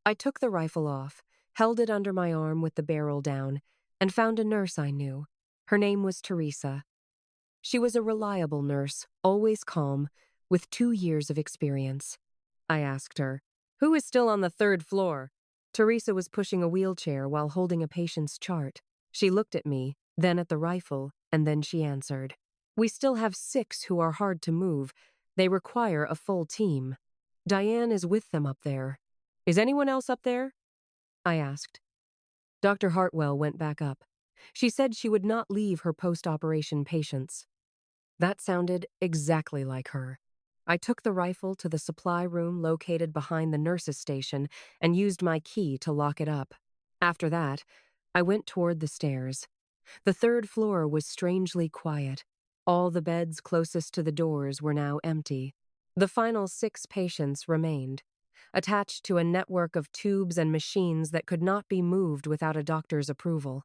I took the rifle off, held it under my arm with the barrel down, and found a nurse I knew. Her name was Teresa. She was a reliable nurse, always calm, with 2 years of experience. I asked her, "Who is still on the third floor?" Teresa was pushing a wheelchair while holding a patient's chart. She looked at me, then at the rifle, and then she answered, "We still have 6 who are hard to move. They require a full team. Diane is with them up there." "Is anyone else up there?" I asked. Dr. Hartwell went back up. She said she would not leave her post-operation patients. That sounded exactly like her. I took the rifle to the supply room located behind the nurse's station and used my key to lock it up. After that, I went toward the stairs. The third floor was strangely quiet. All the beds closest to the doors were now empty. The final 6 patients remained, attached to a network of tubes and machines that could not be moved without a doctor's approval.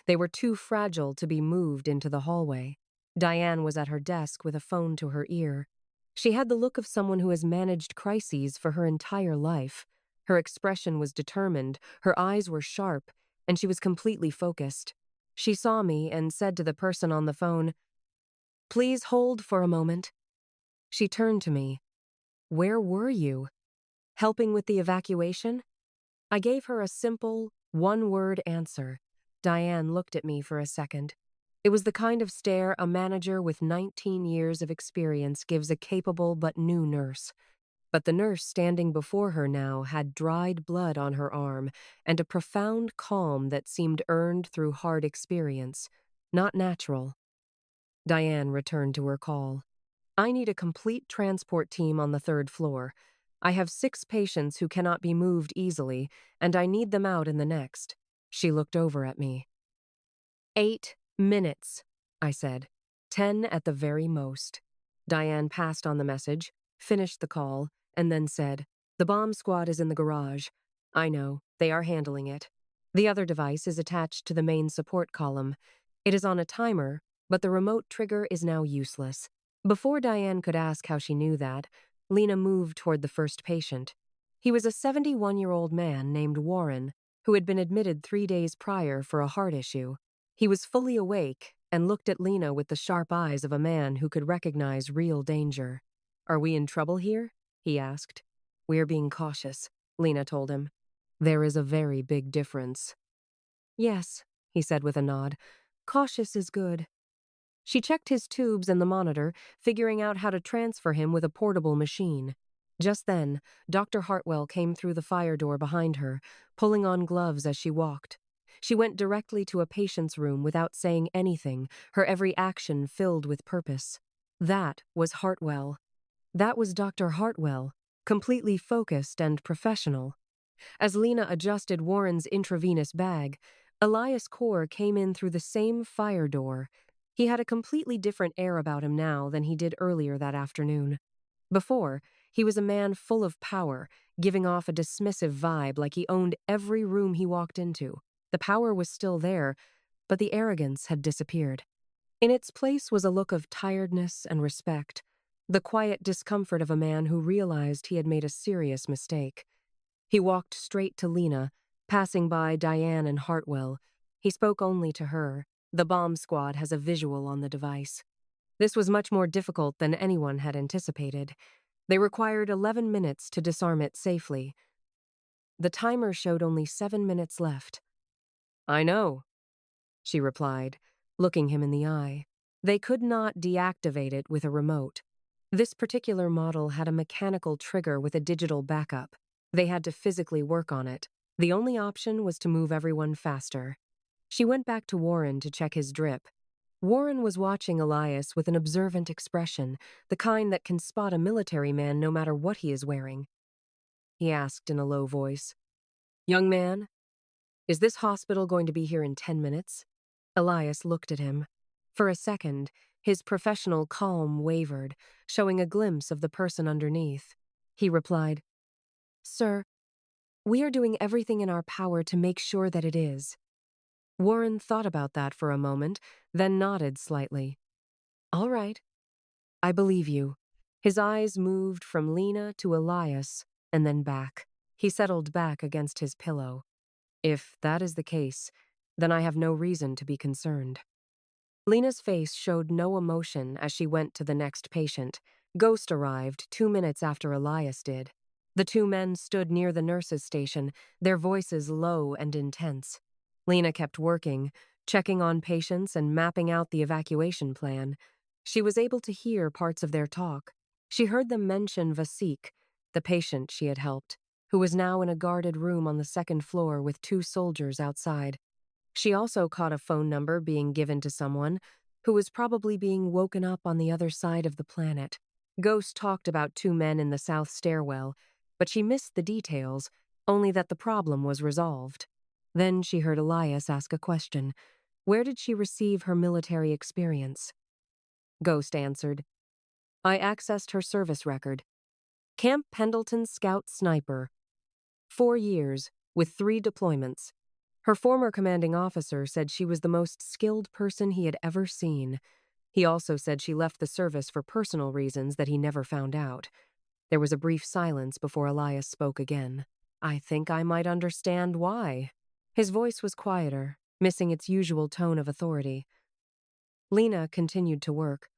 They were too fragile to be moved into the hallway. Diane was at her desk with a phone to her ear. She had the look of someone who has managed crises for her entire life. Her expression was determined, her eyes were sharp, and she was completely focused. She saw me and said to the person on the phone, "Please hold for a moment." She turned to me. "Where were you? Helping with the evacuation?" I gave her a simple, one-word answer. Diane looked at me for a second. It was the kind of stare a manager with 19 years of experience gives a capable but new nurse. But the nurse standing before her now had dried blood on her arm and a profound calm that seemed earned through hard experience, not natural. Diane returned to her call. "I need a complete transport team on the third floor. I have 6 patients who cannot be moved easily, and I need them out in the next." She looked over at me. 8 minutes, I said. 10 at the very most. Diane passed on the message, finished the call, and then said, "The bomb squad is in the garage. I know, they are handling it. The other device is attached to the main support column. It is on a timer, but the remote trigger is now useless." Before Diane could ask how she knew that, Lena moved toward the first patient. He was a 71-year-old man named Warren, who had been admitted 3 days prior for a heart issue. He was fully awake and looked at Lena with the sharp eyes of a man who could recognize real danger. "Are we in trouble here?" he asked. "We are being cautious," Lena told him. "There is a very big difference." "Yes," he said with a nod. "Cautious is good." She checked his tubes and the monitor, figuring out how to transfer him with a portable machine. Just then, Dr. Hartwell came through the fire door behind her, pulling on gloves as she walked. She went directly to a patient's room without saying anything, her every action filled with purpose. That was Hartwell. That was Dr. Hartwell, completely focused and professional. As Lena adjusted Warren's intravenous bag, Elias Kaur came in through the same fire door. He had a completely different air about him now than he did earlier that afternoon. Before, he was a man full of power, giving off a dismissive vibe like he owned every room he walked into. The power was still there, but the arrogance had disappeared. In its place was a look of tiredness and respect, the quiet discomfort of a man who realized he had made a serious mistake. He walked straight to Lena, passing by Diane and Hartwell. He spoke only to her. The bomb squad has a visual on the device. This was much more difficult than anyone had anticipated. They required 11 minutes to disarm it safely. The timer showed only 7 minutes left. "I know," she replied, looking him in the eye. They could not deactivate it with a remote. This particular model had a mechanical trigger with a digital backup. They had to physically work on it. The only option was to move everyone faster. She went back to Warren to check his drip. Warren was watching Elias with an observant expression, the kind that can spot a military man no matter what he is wearing. He asked in a low voice, "Young man, is this hospital going to be here in 10 minutes?" Elias looked at him. For a second, his professional calm wavered, showing a glimpse of the person underneath. He replied, "Sir, we are doing everything in our power to make sure that it is." Warren thought about that for a moment, then nodded slightly. "All right, I believe you." His eyes moved from Lena to Elias and then back. He settled back against his pillow. "If that is the case, then I have no reason to be concerned." Lena's face showed no emotion as she went to the next patient. Ghost arrived 2 minutes after Elias did. The two men stood near the nurse's station, their voices low and intense. Lena kept working, checking on patients and mapping out the evacuation plan. She was able to hear parts of their talk. She heard them mention Vasik, the patient she had helped, who was now in a guarded room on the second floor with 2 soldiers outside. She also caught a phone number being given to someone who was probably being woken up on the other side of the planet. Ghost talked about 2 men in the south stairwell, but she missed the details, only that the problem was resolved. Then she heard Elias ask a question. Where did she receive her military experience? Ghost answered, "I accessed her service record. Camp Pendleton Scout Sniper. 4 years, with 3 deployments. Her former commanding officer said she was the most skilled person he had ever seen. He also said she left the service for personal reasons that he never found out." There was a brief silence before Elias spoke again. "I think I might understand why." His voice was quieter, missing its usual tone of authority. Lena continued to work.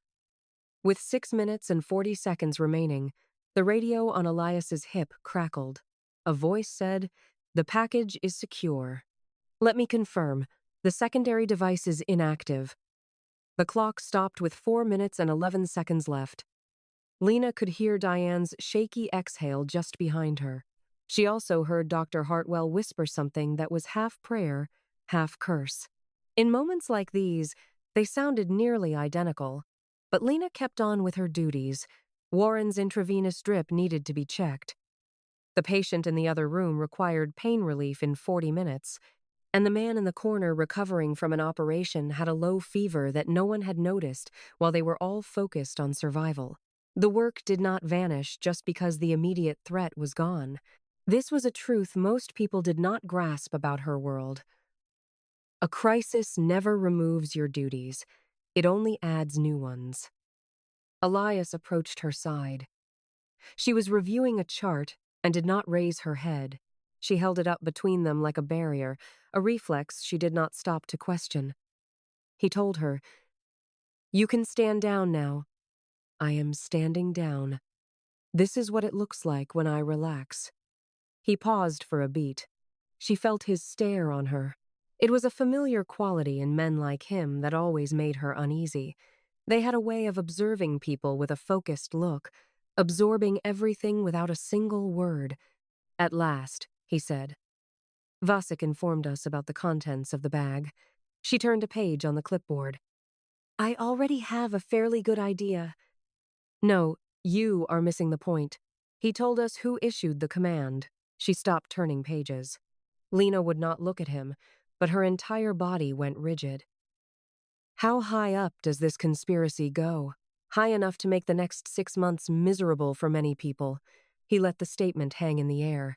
With 6 minutes and 40 seconds remaining, the radio on Elias's hip crackled. A voice said, "The package is secure. Let me confirm. The secondary device is inactive." The clock stopped with 4 minutes and 11 seconds left. Lena could hear Diane's shaky exhale just behind her. She also heard Dr. Hartwell whisper something that was half prayer, half curse. In moments like these, they sounded nearly identical. But Lena kept on with her duties. Warren's intravenous drip needed to be checked. The patient in the other room required pain relief in 40 minutes, and the man in the corner recovering from an operation had a low fever that no one had noticed while they were all focused on survival. The work did not vanish just because the immediate threat was gone. This was a truth most people did not grasp about her world. A crisis never removes your duties. It only adds new ones. Elias approached her side. She was reviewing a chart and did not raise her head. She held it up between them like a barrier, a reflex she did not stop to question. He told her, "You can stand down now." "I am standing down. This is what it looks like when I relax." He paused for a beat. She felt his stare on her. It was a familiar quality in men like him that always made her uneasy. They had a way of observing people with a focused look, absorbing everything without a single word. At last, he said, "Vasek informed us about the contents of the bag." She turned a page on the clipboard. "I already have a fairly good idea." "No, you are missing the point. He told us who issued the command." She stopped turning pages. Lena would not look at him, but her entire body went rigid. "How high up does this conspiracy go? High enough to make the next 6 months miserable for many people." He let the statement hang in the air.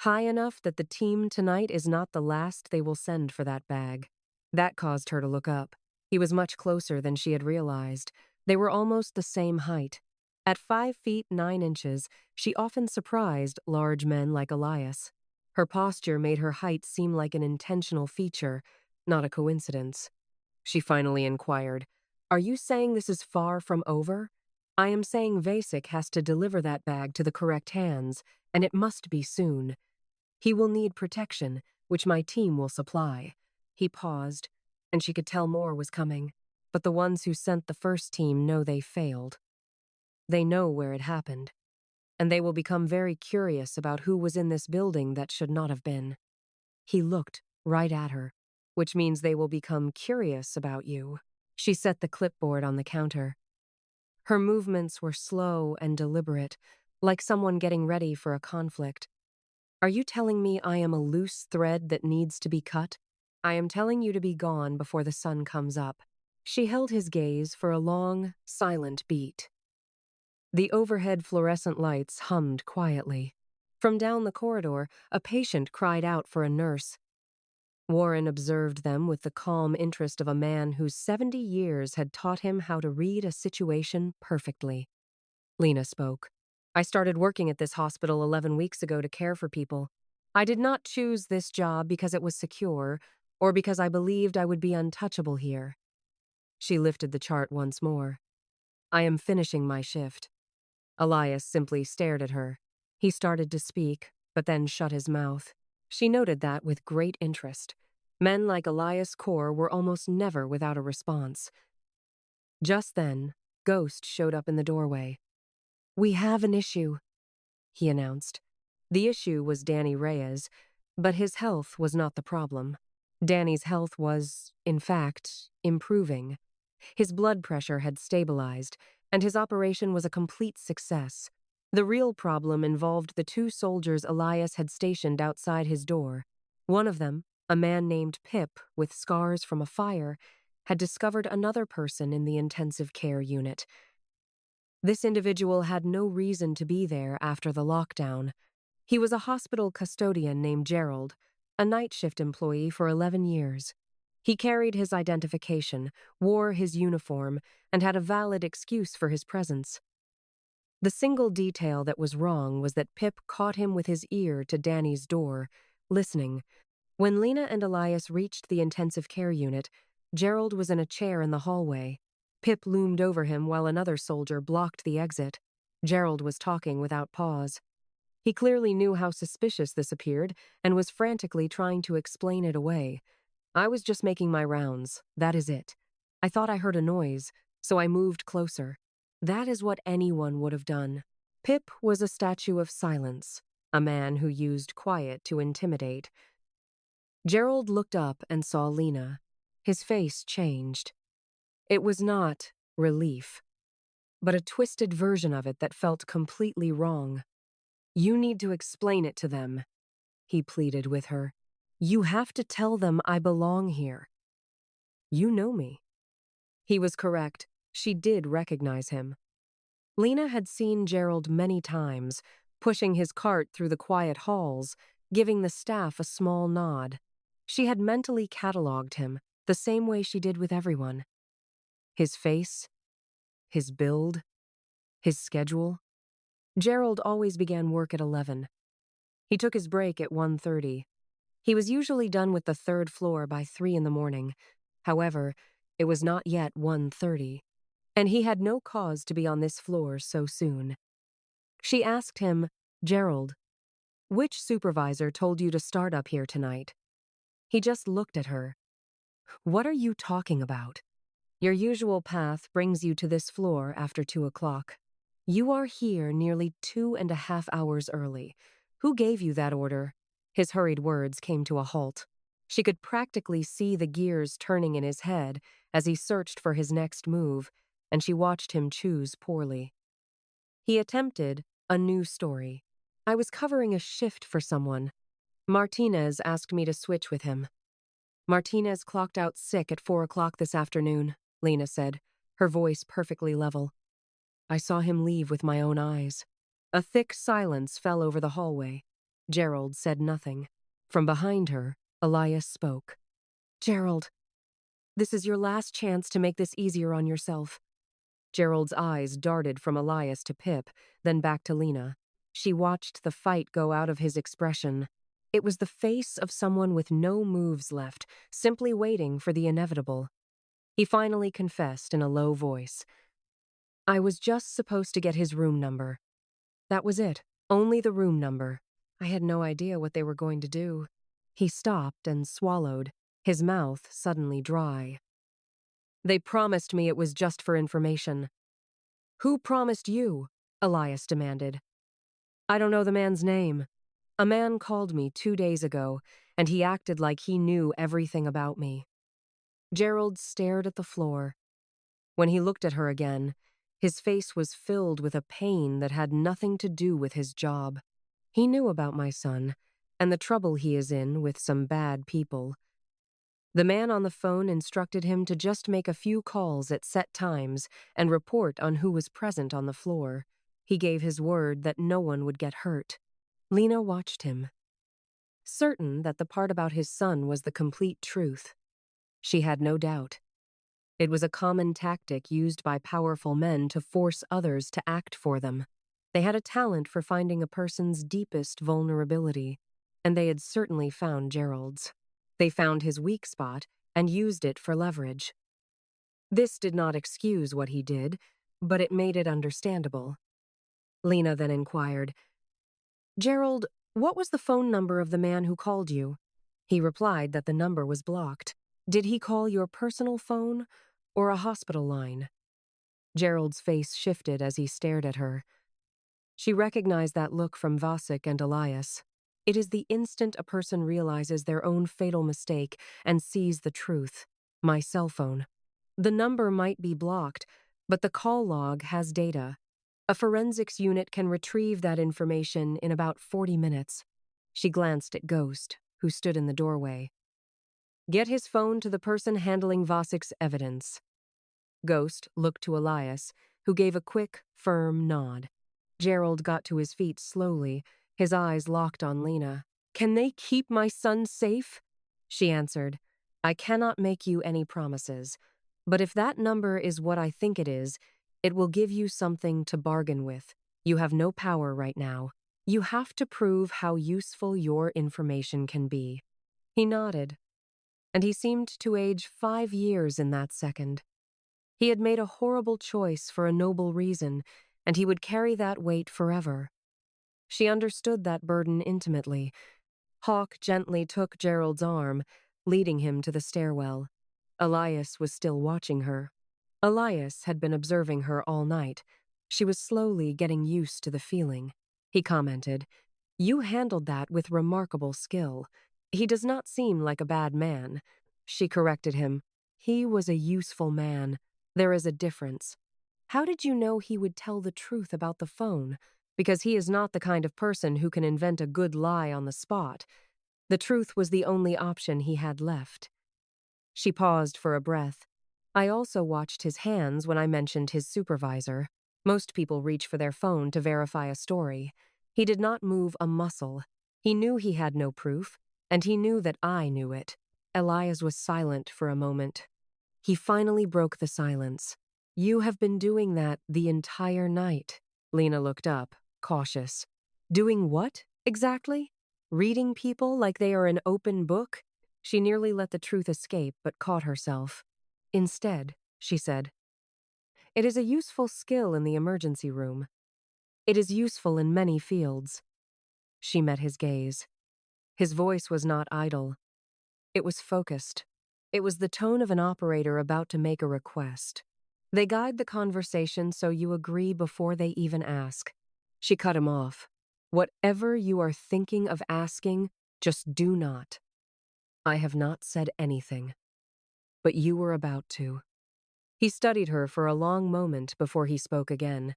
"High enough that the team tonight is not the last they will send for that bag." That caused her to look up. He was much closer than she had realized. They were almost the same height. At 5 feet 9 inches, she often surprised large men like Elias. Her posture made her height seem like an intentional feature, not a coincidence. She finally inquired, "Are you saying this is far from over?" "I am saying Vasek has to deliver that bag to the correct hands, and it must be soon. He will need protection, which my team will supply." He paused, and she could tell more was coming. But the ones who sent the first team know they failed. They know where it happened, and they will become very curious about who was in this building that should not have been. He looked right at her, "Which means they will become curious about you." She set the clipboard on the counter. Her movements were slow and deliberate, like someone getting ready for a conflict. Are you telling me I am a loose thread that needs to be cut? I am telling you to be gone before the sun comes up. She held his gaze for a long, silent beat. The overhead fluorescent lights hummed quietly. From down the corridor, a patient cried out for a nurse. Warren observed them with the calm interest of a man whose 70 years had taught him how to read a situation perfectly. Lena spoke. I started working at this hospital 11 weeks ago to care for people. I did not choose this job because it was secure or because I believed I would be untouchable here. She lifted the chart once more. I am finishing my shift. Elias simply stared at her. He started to speak, but then shut his mouth. She noted that with great interest. Men like Elias Corr were almost never without a response. Just then, Ghost showed up in the doorway. We have an issue, he announced. The issue was Danny Reyes, but his health was not the problem. Danny's health was, in fact, improving. His blood pressure had stabilized, and his operation was a complete success. The real problem involved the 2 soldiers Elias had stationed outside his door. One of them, a man named Pip with scars from a fire, had discovered another person in the intensive care unit. This individual had no reason to be there after the lockdown. He was a hospital custodian named Gerald, a night shift employee for 11 years. He carried his identification, wore his uniform, and had a valid excuse for his presence. The single detail that was wrong was that Pip caught him with his ear to Danny's door, listening. When Lena and Elias reached the intensive care unit, Gerald was in a chair in the hallway. Pip loomed over him while another soldier blocked the exit. Gerald was talking without pause. He clearly knew how suspicious this appeared and was frantically trying to explain it away. I was just making my rounds, that is it. I thought I heard a noise, so I moved closer. That is what anyone would have done. Pip was a statue of silence, a man who used quiet to intimidate. Gerald looked up and saw Lena. His face changed. It was not relief, but a twisted version of it that felt completely wrong. You need to explain it to them, he pleaded with her. You have to tell them I belong here. You know me. He was correct. She did recognize him. Lena had seen Gerald many times, pushing his cart through the quiet halls, giving the staff a small nod. She had mentally catalogued him, the same way she did with everyone. His face, his build, his schedule. Gerald always began work at 11. He took his break at 1:30. He was usually done with the 3rd floor by 3 in the morning. However, it was not yet 1:30, and he had no cause to be on this floor so soon. She asked him, Gerald, which supervisor told you to start up here tonight? He just looked at her. What are you talking about? Your usual path brings you to this floor after 2 o'clock. You are here nearly 2.5 hours early. Who gave you that order? His hurried words came to a halt. She could practically see the gears turning in his head as he searched for his next move, and she watched him choose poorly. He attempted a new story. I was covering a shift for someone. Martinez asked me to switch with him. Martinez clocked out sick at 4 o'clock this afternoon, Lena said, her voice perfectly level. I saw him leave with my own eyes. A thick silence fell over the hallway. Gerald said nothing. From behind her, Elias spoke. Gerald, this is your last chance to make this easier on yourself. Gerald's eyes darted from Elias to Pip, then back to Lena. She watched the fight go out of his expression. It was the face of someone with no moves left, simply waiting for the inevitable. He finally confessed in a low voice. I was just supposed to get his room number. That was it, only the room number. I had no idea what they were going to do. He stopped and swallowed, his mouth suddenly dry. They promised me it was just for information. Who promised you? Elias demanded. I don't know the man's name. A man called me 2 days ago, and he acted like he knew everything about me. Gerald stared at the floor, When he looked at her again, his face was filled with a pain that had nothing to do with his job. He knew about my son, and the trouble he is in with some bad people. The man on the phone instructed him to just make a few calls at set times and report on who was present on the floor. He gave his word that no one would get hurt. Lena watched him, certain that the part about his son was the complete truth. She had no doubt. It was a common tactic used by powerful men to force others to act for them. They had a talent for finding a person's deepest vulnerability, and they had certainly found Gerald's. They found his weak spot and used it for leverage. This did not excuse what he did, but it made it understandable. Lena then inquired, "Gerald, what was the phone number of the man who called you?" He replied that the number was blocked. "Did he call your personal phone or a hospital line?" Gerald's face shifted as he stared at her. She recognized that look from Vasek and Elias. It is the instant a person realizes their own fatal mistake and sees the truth. My cell phone. The number might be blocked, but the call log has data. A forensics unit can retrieve that information in about 40 minutes. She glanced at Ghost, who stood in the doorway. "Get his phone to the person handling Vasek's evidence." Ghost looked to Elias, who gave a quick, firm nod. Gerald got to his feet slowly, his eyes locked on Lena. "Can they keep my son safe?" She answered, "I cannot make you any promises, but if that number is what I think it is, it will give you something to bargain with. You have no power right now. You have to prove how useful your information can be." He nodded, and he seemed to age 5 years in that second. He had made a horrible choice for a noble reason, and he would carry that weight forever. She understood that burden intimately. Hawk gently took Gerald's arm, leading him to the stairwell. Elias was still watching her. Elias had been observing her all night. She was slowly getting used to the feeling. He commented, "You handled that with remarkable skill. He does not seem like a bad man." She corrected him. "He was a useful man. There is a difference. How did you know he would tell the truth about the phone? Because he is not the kind of person who can invent a good lie on the spot. The truth was the only option he had left." She paused for a breath. "I also watched his hands when I mentioned his supervisor. Most people reach for their phone to verify a story. He did not move a muscle. He knew he had no proof, and he knew that I knew it." Elias was silent for a moment. He finally broke the silence. "You have been doing that the entire night." Lena looked up, cautious. "Doing what, exactly? Reading people like they are an open book?" She nearly let the truth escape, but caught herself. "Instead," she said, "it is a useful skill in the emergency room. It is useful in many fields." She met his gaze. His voice was not idle. It was focused. It was the tone of an operator about to make a request. They guide the conversation so you agree before they even ask. She cut him off. "Whatever you are thinking of asking, just do not." "I have not said anything. But you were about to." He studied her for a long moment before he spoke again.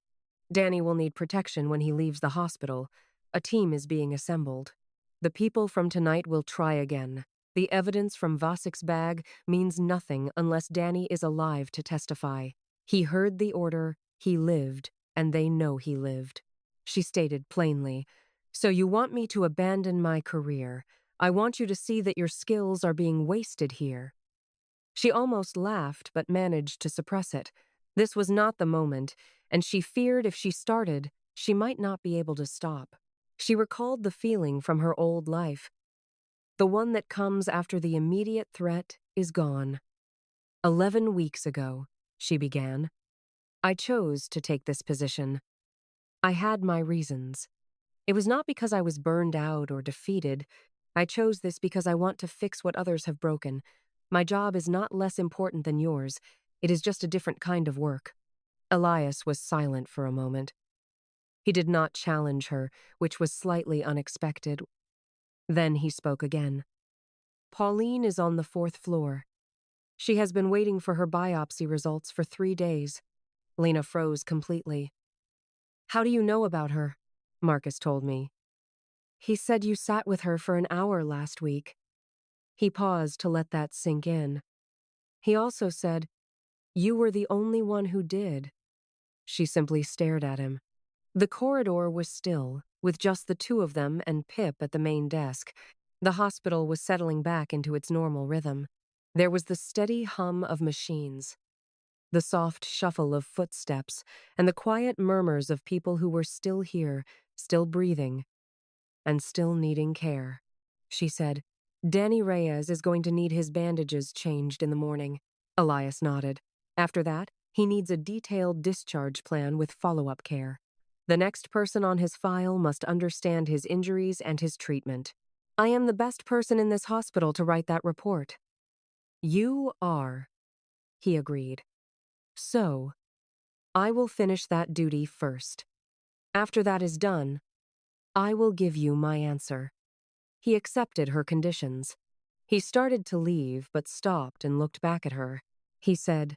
"Danny will need protection when he leaves the hospital. A team is being assembled. The people from tonight will try again. The evidence from Vasek's bag means nothing unless Danny is alive to testify. He heard the order, he lived, and they know he lived." She stated plainly, "So you want me to abandon my career. I want you to see that your skills are being wasted here." She almost laughed but managed to suppress it. This was not the moment, and she feared if she started, she might not be able to stop. She recalled the feeling from her old life. The one that comes after the immediate threat is gone. 11 weeks ago, she began, I chose to take this position. I had my reasons. It was not because I was burned out or defeated. I chose this because I want to fix what others have broken. My job is not less important than yours. It is just a different kind of work." Elias was silent for a moment. He did not challenge her, which was slightly unexpected. Then he spoke again. "Pauline is on the 4th floor. She has been waiting for her biopsy results for 3 days. Lena froze completely. How do you know about her? Marcus told me. He said you sat with her for an hour last week. He paused to let that sink in. He also said, you were the only one who did. She simply stared at him. The corridor was still, with just the two of them and Pip at the main desk. The hospital was settling back into its normal rhythm. There was the steady hum of machines, the soft shuffle of footsteps, and the quiet murmurs of people who were still here, still breathing, and still needing care. She said, Danny Reyes is going to need his bandages changed in the morning. Elias nodded. After that, he needs a detailed discharge plan with follow-up care. The next person on his file must understand his injuries and his treatment. I am the best person in this hospital to write that report. You are, he agreed. So, I will finish that duty first. After that is done, I will give you my answer. He accepted her conditions. He started to leave, but stopped and looked back at her. He said,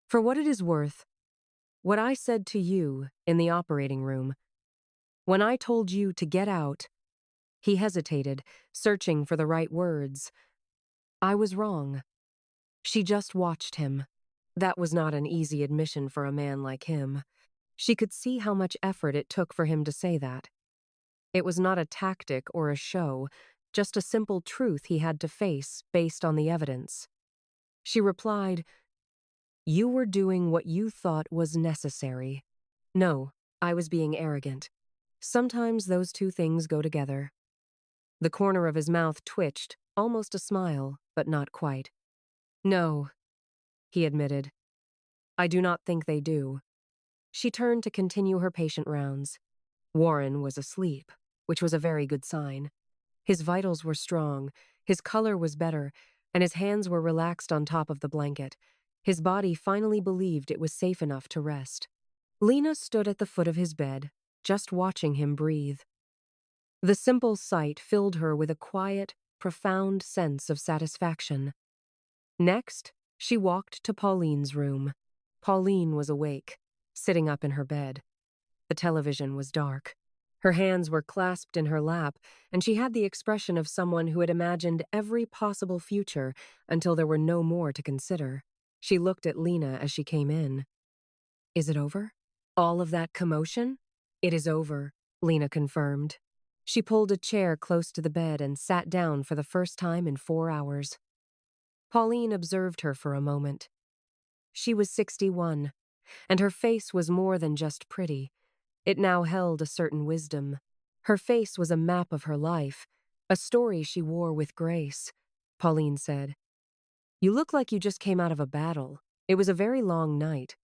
for what it is worth, what I said to you in the operating room, when I told you to get out, he hesitated, searching for the right words. I was wrong. She just watched him. That was not an easy admission for a man like him. She could see how much effort it took for him to say that. It was not a tactic or a show, just a simple truth he had to face based on the evidence. She replied, you were doing what you thought was necessary. No, I was being arrogant. Sometimes those two things go together. The corner of his mouth twitched, almost a smile, but not quite. No, he admitted. I do not think they do. She turned to continue her patient rounds. Warren was asleep, which was a very good sign. His vitals were strong, his color was better, and his hands were relaxed on top of the blanket. His body finally believed it was safe enough to rest. Lena stood at the foot of his bed, just watching him breathe. The simple sight filled her with a quiet, profound sense of satisfaction. Next, she walked to Pauline's room. Pauline was awake, sitting up in her bed. The television was dark. Her hands were clasped in her lap, and she had the expression of someone who had imagined every possible future until there were no more to consider. She looked at Lena as she came in. Is it over? All of that commotion? It is over, Lena confirmed. She pulled a chair close to the bed and sat down for the first time in 4 hours. Pauline observed her for a moment. She was 61, and her face was more than just pretty. It now held a certain wisdom. Her face was a map of her life, a story she wore with grace. Pauline said, you look like you just came out of a battle. It was a very long night.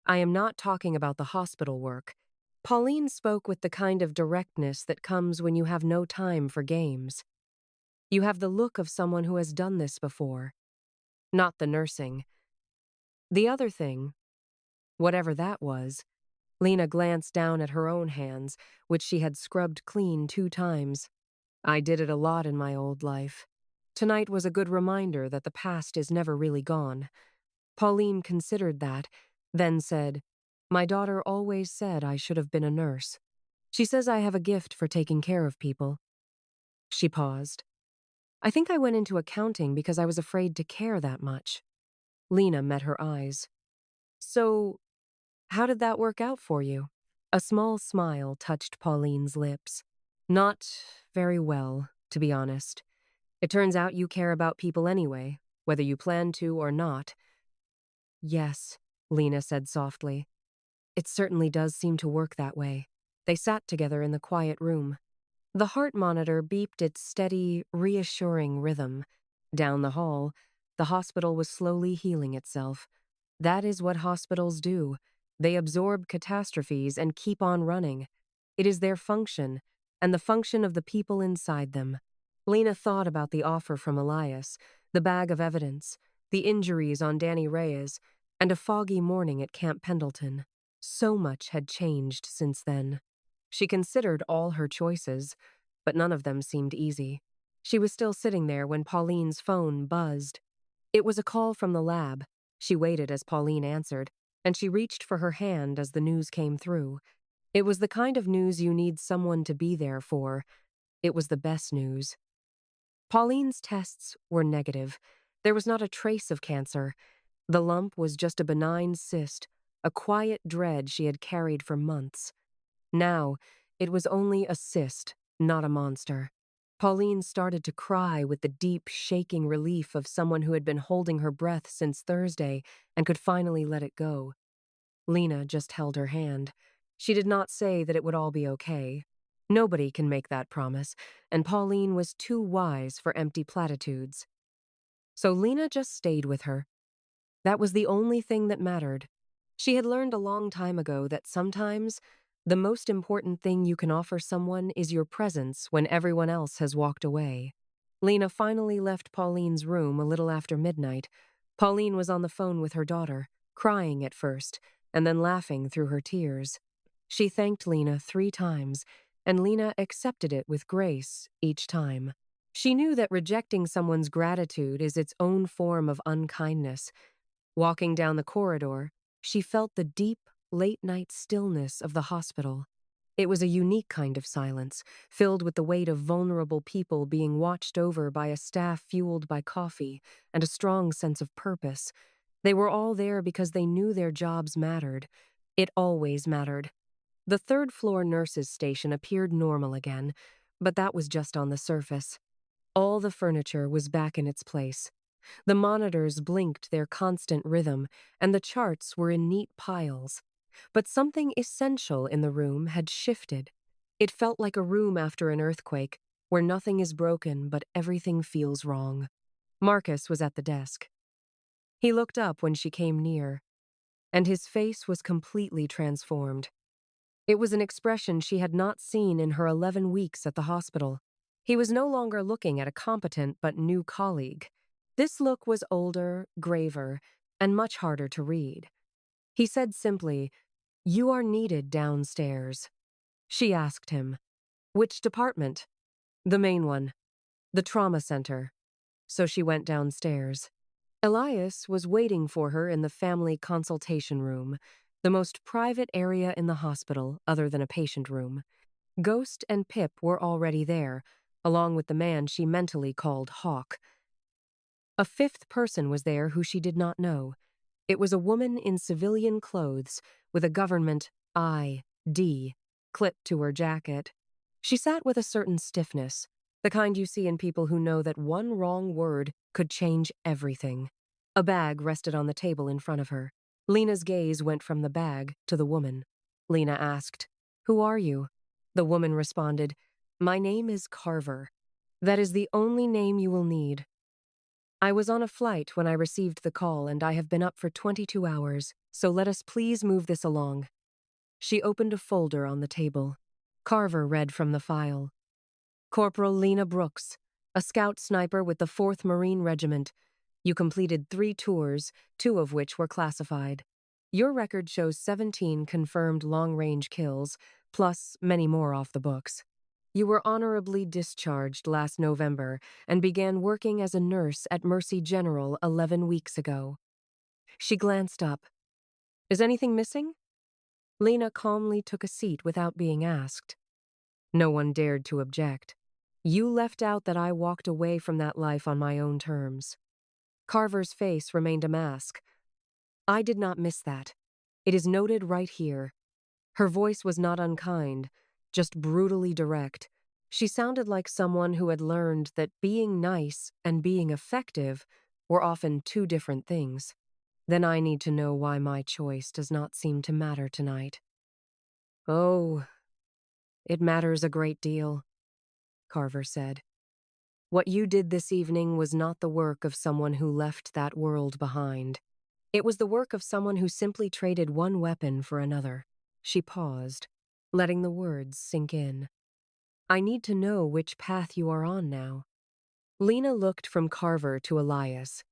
I am not talking about the hospital work. Pauline spoke with the kind of directness that comes when you have no time for games. You have the look of someone who has done this before. Not the nursing. The other thing, whatever that was, Lena glanced down at her own hands, which she had scrubbed clean 2 times. I did it a lot in my old life. Tonight was a good reminder that the past is never really gone. Pauline considered that, then said, my daughter always said I should have been a nurse. She says I have a gift for taking care of people. She paused. I think I went into accounting because I was afraid to care that much. Lena met her eyes. So, how did that work out for you? A small smile touched Pauline's lips. Not very well, to be honest. It turns out you care about people anyway, whether you plan to or not. Yes, Lena said softly. It certainly does seem to work that way. They sat together in the quiet room. The heart monitor beeped its steady, reassuring rhythm. Down the hall, the hospital was slowly healing itself. That is what hospitals do. They absorb catastrophes and keep on running. It is their function, and the function of the people inside them. Lena thought about the offer from Elias, the bag of evidence, the injuries on Danny Reyes, and a foggy morning at Camp Pendleton. So much had changed since then. She considered all her choices, but none of them seemed easy. She was still sitting there when Pauline's phone buzzed. It was a call from the lab. She waited as Pauline answered, and she reached for her hand as the news came through. It was the kind of news you need someone to be there for. It was the best news. Pauline's tests were negative. There was not a trace of cancer. The lump was just a benign cyst, a quiet dread she had carried for months. Now, it was only a cyst, not a monster. Pauline started to cry with the deep, shaking relief of someone who had been holding her breath since Thursday and could finally let it go. Lena just held her hand. She did not say that it would all be okay. Nobody can make that promise, and Pauline was too wise for empty platitudes. So Lena just stayed with her. That was the only thing that mattered. She had learned a long time ago that sometimes the most important thing you can offer someone is your presence when everyone else has walked away. Lena finally left Pauline's room a little after midnight. Pauline was on the phone with her daughter, crying at first, and then laughing through her tears. She thanked Lena 3 times, and Lena accepted it with grace each time. She knew that rejecting someone's gratitude is its own form of unkindness. Walking down the corridor, she felt the deep, late-night stillness of the hospital. It was a unique kind of silence, filled with the weight of vulnerable people being watched over by a staff fueled by coffee and a strong sense of purpose. They were all there because they knew their jobs mattered. It always mattered. The third-floor nurses' station appeared normal again, but that was just on the surface. All the furniture was back in its place. The monitors blinked their constant rhythm, and the charts were in neat piles. But something essential in the room had shifted. It felt like a room after an earthquake, where nothing is broken but everything feels wrong. Marcus was at the desk. He looked up when she came near, and his face was completely transformed. It was an expression she had not seen in her 11 weeks at the hospital. He was no longer looking at a competent but new colleague. This look was older, graver, and much harder to read. He said simply, "You are needed downstairs." She asked him, "Which department?" "The main one. The trauma center." So she went downstairs. Elias was waiting for her in the family consultation room, the most private area in the hospital other than a patient room. Ghost and Pip were already there, along with the man she mentally called Hawk. A 5th person was there who she did not know. It was a woman in civilian clothes with a government ID clipped to her jacket. She sat with a certain stiffness, the kind you see in people who know that one wrong word could change everything. A bag rested on the table in front of her. Lena's gaze went from the bag to the woman. Lena asked, "Who are you?" The woman responded, "My name is Carver. That is the only name you will need. I was on a flight when I received the call, and I have been up for 22 hours, so let us please move this along." She opened a folder on the table. Carver read from the file. "Corporal Lena Brooks, a scout sniper with the 4th Marine Regiment. You completed 3 tours, 2 of which were classified. Your record shows 17 confirmed long-range kills, plus many more off the books. You were honorably discharged last November and began working as a nurse at Mercy General 11 weeks ago." She glanced up. "Is anything missing?" Lena calmly took a seat without being asked. No one dared to object. "You left out that I walked away from that life on my own terms." Carver's face remained a mask. "I did not miss that. It is noted right here." Her voice was not unkind, just brutally direct. She sounded like someone who had learned that being nice and being effective were often 2 different things. "Then I need to know why my choice does not seem to matter tonight." "Oh, it matters a great deal," Carver said. "What you did this evening was not the work of someone who left that world behind. It was the work of someone who simply traded one weapon for another." She paused, letting the words sink in. "I need to know which path you are on now." Lena looked from Carver to Elias.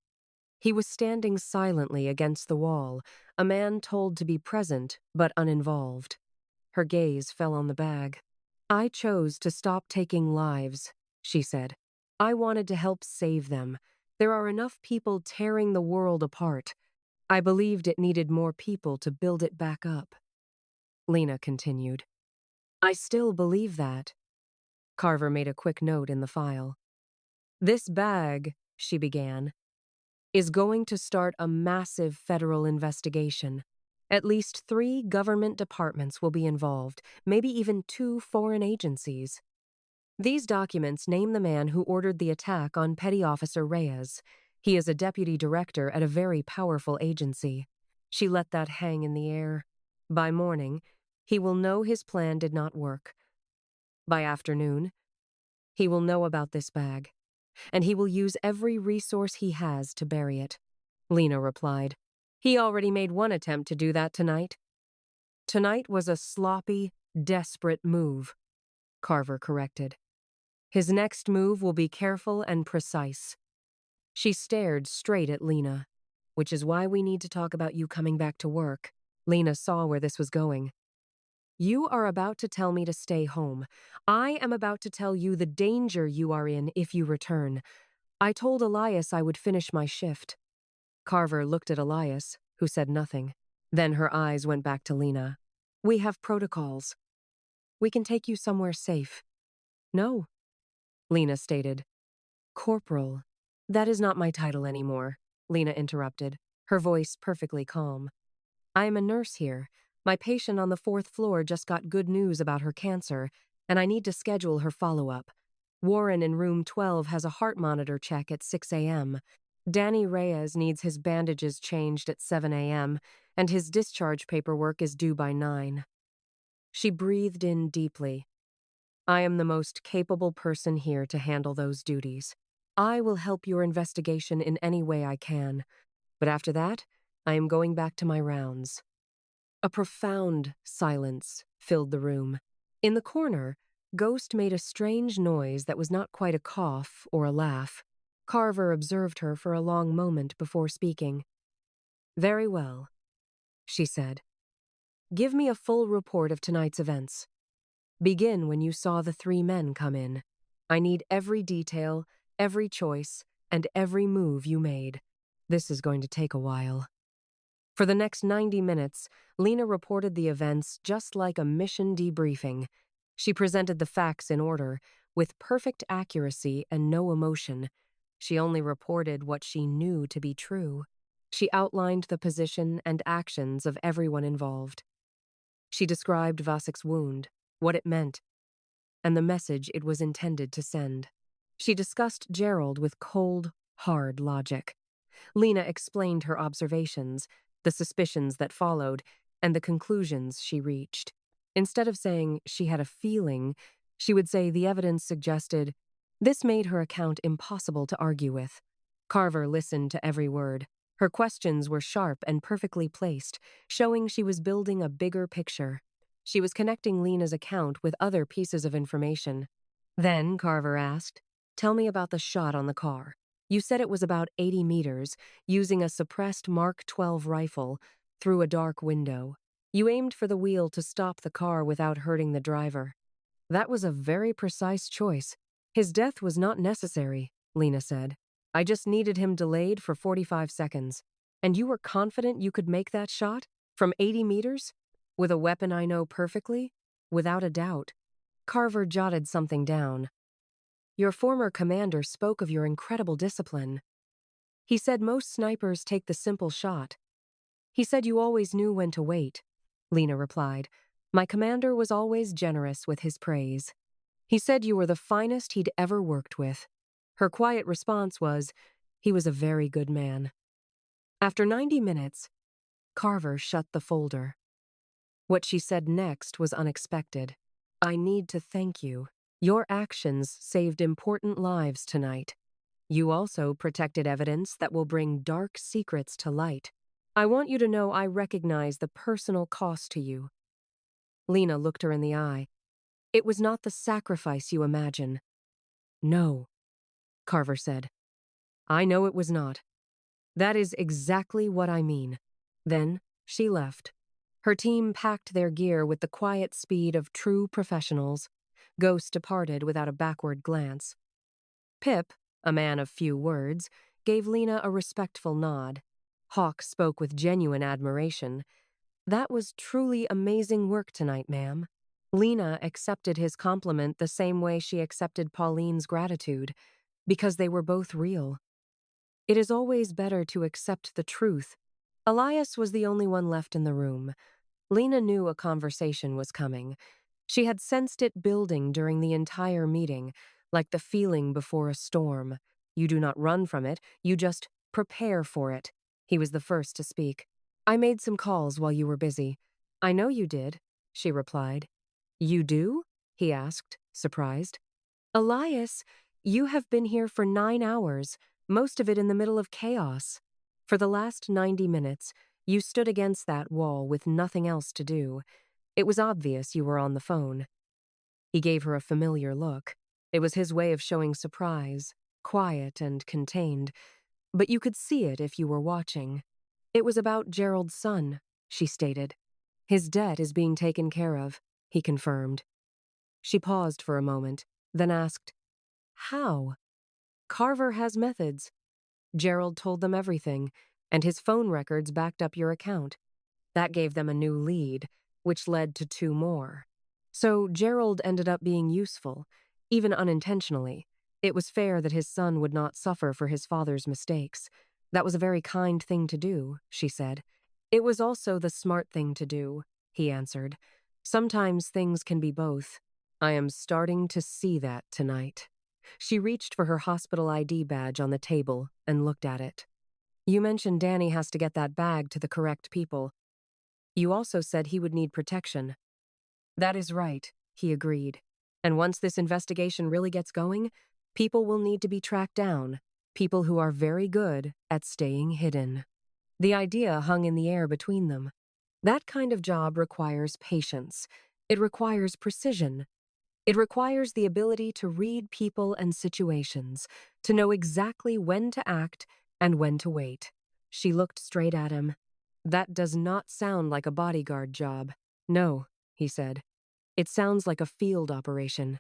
He was standing silently against the wall, a man told to be present but uninvolved. Her gaze fell on the bag. "I chose to stop taking lives," she said. "I wanted to help save them. There are enough people tearing the world apart. I believed it needed more people to build it back up. Lena continued. I still believe that. Carver made a quick note in the file. This bag, she began, is going to start a massive federal investigation. At least 3 government departments will be involved, maybe even 2 foreign agencies. These documents name the man who ordered the attack on Petty Officer Reyes. He is a deputy director at a very powerful agency. She let that hang in the air. By morning, he will know his plan did not work. By afternoon, he will know about this bag, and he will use every resource he has to bury it. Lena replied. He already made one attempt to do that tonight. Tonight was a sloppy, desperate move, Carver corrected. His next move will be careful and precise. She stared straight at Lena. Which is why we need to talk about you coming back to work. Lena saw where this was going. You are about to tell me to stay home. I am about to tell you the danger you are in if you return. I told Elias I would finish my shift. Carver looked at Elias, who said nothing. Then her eyes went back to Lena. We have protocols. We can take you somewhere safe. No, Lena stated. Corporal. That is not my title anymore, Lena interrupted, her voice perfectly calm. I am a nurse here. My patient on the 4th floor just got good news about her cancer, and I need to schedule her follow-up. Warren in room 12 has a heart monitor check at 6 a.m. Danny Reyes needs his bandages changed at 7 a.m., and his discharge paperwork is due by 9. She breathed in deeply. I am the most capable person here to handle those duties. I will help your investigation in any way I can, but after that, I am going back to my rounds. A profound silence filled the room. In the corner, Ghost made a strange noise that was not quite a cough or a laugh. Carver observed her for a long moment before speaking. Very well, she said. Give me a full report of tonight's events. Begin when you saw the 3 men come in. I need every detail, every choice, and every move you made. This is going to take a while. For the next 90 minutes, Lena reported the events just like a mission debriefing. She presented the facts in order, with perfect accuracy and no emotion. She only reported what she knew to be true. She outlined the position and actions of everyone involved. She described Vasik's wound, what it meant, and the message it was intended to send. She discussed Gerald with cold, hard logic. Lena explained her observations, the suspicions that followed, and the conclusions she reached. Instead of saying she had a feeling, she would say the evidence suggested. This made her account impossible to argue with. Carver listened to every word. Her questions were sharp and perfectly placed, showing she was building a bigger picture. She was connecting Lena's account with other pieces of information. Then Carver asked, Tell me about the shot on the car. You said it was about 80 meters, using a suppressed Mark 12 rifle, through a dark window. You aimed for the wheel to stop the car without hurting the driver. That was a very precise choice. His death was not necessary, Lena said. I just needed him delayed for 45 seconds. And you were confident you could make that shot? From 80 meters? With a weapon I know perfectly? Without a doubt. Carver jotted something down. Your former commander spoke of your incredible discipline. He said most snipers take the simple shot. He said you always knew when to wait, Lena replied. My commander was always generous with his praise. He said you were the finest he'd ever worked with. Her quiet response was, he was a very good man. After 90 minutes, Carver shut the folder. What she said next was unexpected. I need to thank you. Your actions saved important lives tonight. You also protected evidence that will bring dark secrets to light. I want you to know I recognize the personal cost to you. Lena looked her in the eye. It was not the sacrifice you imagine. No, Carver said. I know it was not. That is exactly what I mean. Then she left. Her team packed their gear with the quiet speed of true professionals. Ghost departed without a backward glance. Pip, a man of few words, gave Lena a respectful nod. Hawk spoke with genuine admiration. "That was truly amazing work tonight, ma'am." Lena accepted his compliment the same way she accepted Pauline's gratitude, because they were both real. It is always better to accept the truth. Elias was the only one left in the room. Lena knew a conversation was coming. She had sensed it building during the entire meeting, like the feeling before a storm. You do not run from it, you just prepare for it. He was the first to speak. "I made some calls while you were busy." "I know you did," she replied. "You do?" he asked, surprised. "Elias, you have been here for 9 hours, most of it in the middle of chaos. For the last 90 minutes, you stood against that wall with nothing else to do. It was obvious you were on the phone." He gave her a familiar look. It was his way of showing surprise, quiet and contained, but you could see it if you were watching. "It was about Gerald's son," she stated. "His debt is being taken care of," he confirmed. She paused for a moment, then asked, "How?" "Carver has methods. Gerald told them everything, and his phone records backed up your account. That gave them a new lead, which led to 2 more. So Gerald ended up being useful, even unintentionally. It was fair that his son would not suffer for his father's mistakes. That was a very kind thing to do," she said. "It was also the smart thing to do," he answered. "Sometimes things can be both. I am starting to see that tonight." She reached for her hospital ID badge on the table and looked at it. "You mentioned Danny has to get that bag to the correct people. You also said he would need protection." "That is right," he agreed. "And once this investigation really gets going, people will need to be tracked down, people who are very good at staying hidden." The idea hung in the air between them. That kind of job requires patience. It requires precision. It requires the ability to read people and situations, to know exactly when to act and when to wait. She looked straight at him. "That does not sound like a bodyguard job." "No," he said. "It sounds like a field operation.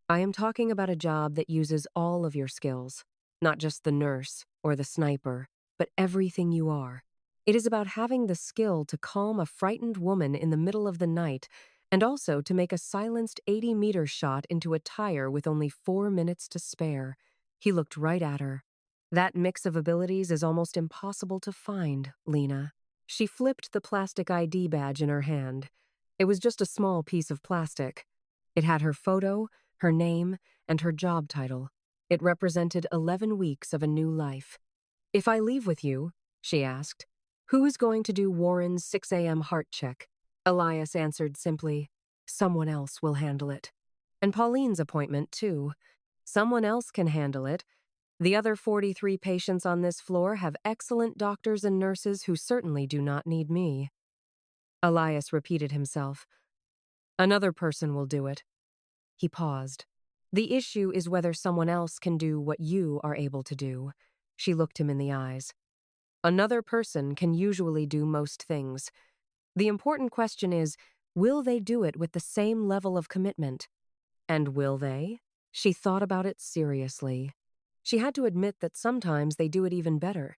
I am talking about a job that uses all of your skills, not just the nurse or the sniper, but everything you are. It is about having the skill to calm a frightened woman in the middle of the night and also to make a silenced 80-meter shot into a tire with only 4 minutes to spare." He looked right at her. "That mix of abilities is almost impossible to find, Lena." She flipped the plastic ID badge in her hand. It was just a small piece of plastic. It had her photo, her name, and her job title. It represented 11 weeks of a new life. "If I leave with you," she asked, "who is going to do Warren's 6 a.m. heart check?" Elias answered simply, "Someone else will handle it." "And Pauline's appointment, too. Someone else can handle it. The other 43 patients on this floor have excellent doctors and nurses who certainly do not need me." Elias repeated himself. "Another person will do it." He paused. "The issue is whether someone else can do what you are able to do." She looked him in the eyes. "Another person can usually do most things. The important question is, will they do it with the same level of commitment? And will they?" She thought about it seriously. She had to admit that sometimes they do it even better.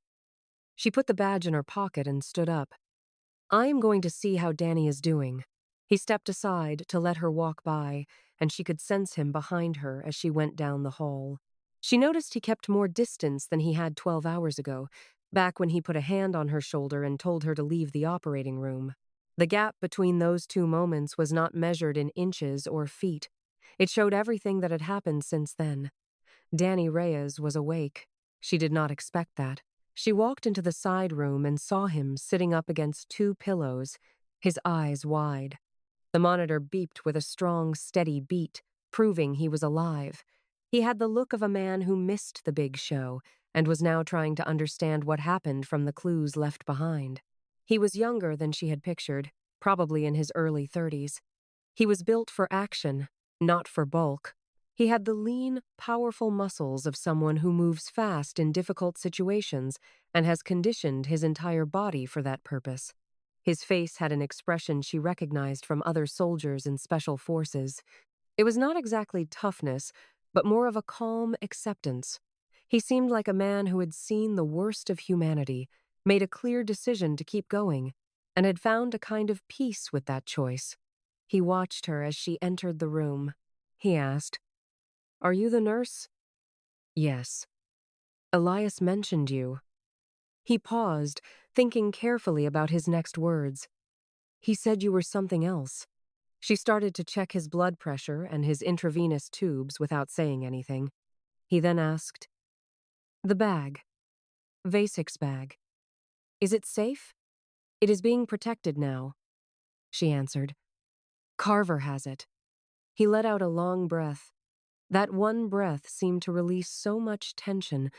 She put the badge in her pocket and stood up. "I am going to see how Danny is doing." He stepped aside to let her walk by, and she could sense him behind her as she went down the hall. She noticed he kept more distance than he had 12 hours ago, back when he put a hand on her shoulder and told her to leave the operating room. The gap between those 2 moments was not measured in inches or feet. It showed everything that had happened since then. Danny Reyes was awake. She did not expect that. She walked into the side room and saw him sitting up against 2 pillows, his eyes wide. The monitor beeped with a strong, steady beat, proving he was alive. He had the look of a man who missed the big show and was now trying to understand what happened from the clues left behind. He was younger than she had pictured, probably in his early 30s. He was built for action, not for bulk. He had the lean, powerful muscles of someone who moves fast in difficult situations and has conditioned his entire body for that purpose. His face had an expression she recognized from other soldiers in special forces. It was not exactly toughness, but more of a calm acceptance. He seemed like a man who had seen the worst of humanity, made a clear decision to keep going, and had found a kind of peace with that choice. He watched her as she entered the room. He asked, "Are you the nurse?" "Yes." "Elias mentioned you." He paused, thinking carefully about his next words. "He said you were something else." She started to check his blood pressure and his intravenous tubes without saying anything. He then asked, "The bag, Vasik's bag. Is it safe?" "It is being protected now," she answered. "Carver has it." He let out a long breath. That one breath seemed to release so much tension.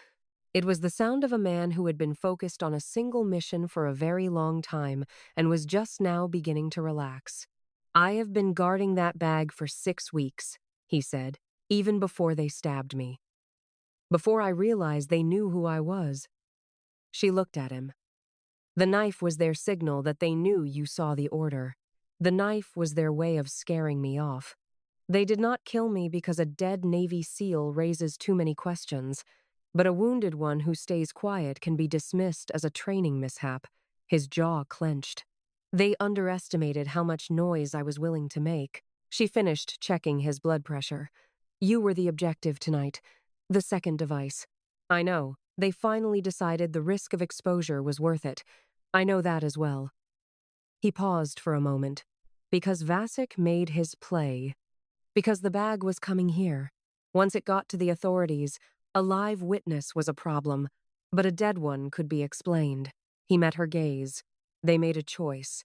It was the sound of a man who had been focused on a single mission for a very long time and was just now beginning to relax. "I have been guarding that bag for 6 weeks," he said, "even before they stabbed me. Before I realized they knew who I was." She looked at him. "The knife was their signal that they knew you saw the order. The knife was their way of scaring me off. They did not kill me because a dead Navy SEAL raises too many questions, but a wounded one who stays quiet can be dismissed as a training mishap." His jaw clenched. "They underestimated how much noise I was willing to make." She finished checking his blood pressure. "You were the objective tonight. The second device. I know. They finally decided the risk of exposure was worth it. I know that as well." He paused for a moment. Because Vasek made his play. Because the bag was coming here. Once it got to the authorities, a live witness was a problem, but a dead one could be explained. He met her gaze. They made a choice.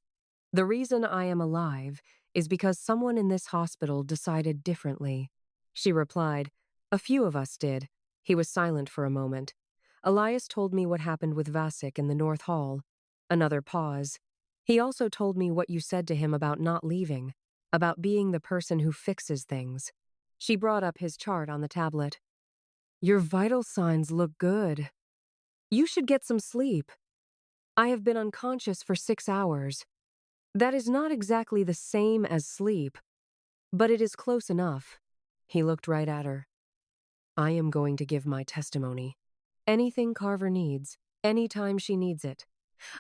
"The reason I am alive is because someone in this hospital decided differently." She replied, "A few of us did." He was silent for a moment. "Elias told me what happened with Vasek in the North Hall." Another pause. "He also told me what you said to him about not leaving, about being the person who fixes things." She brought up his chart on the tablet. "Your vital signs look good. You should get some sleep. I have been unconscious for 6 hours. That is not exactly the same as sleep, but it is close enough." He looked right at her. "I am going to give my testimony. Anything Carver needs, anytime she needs it.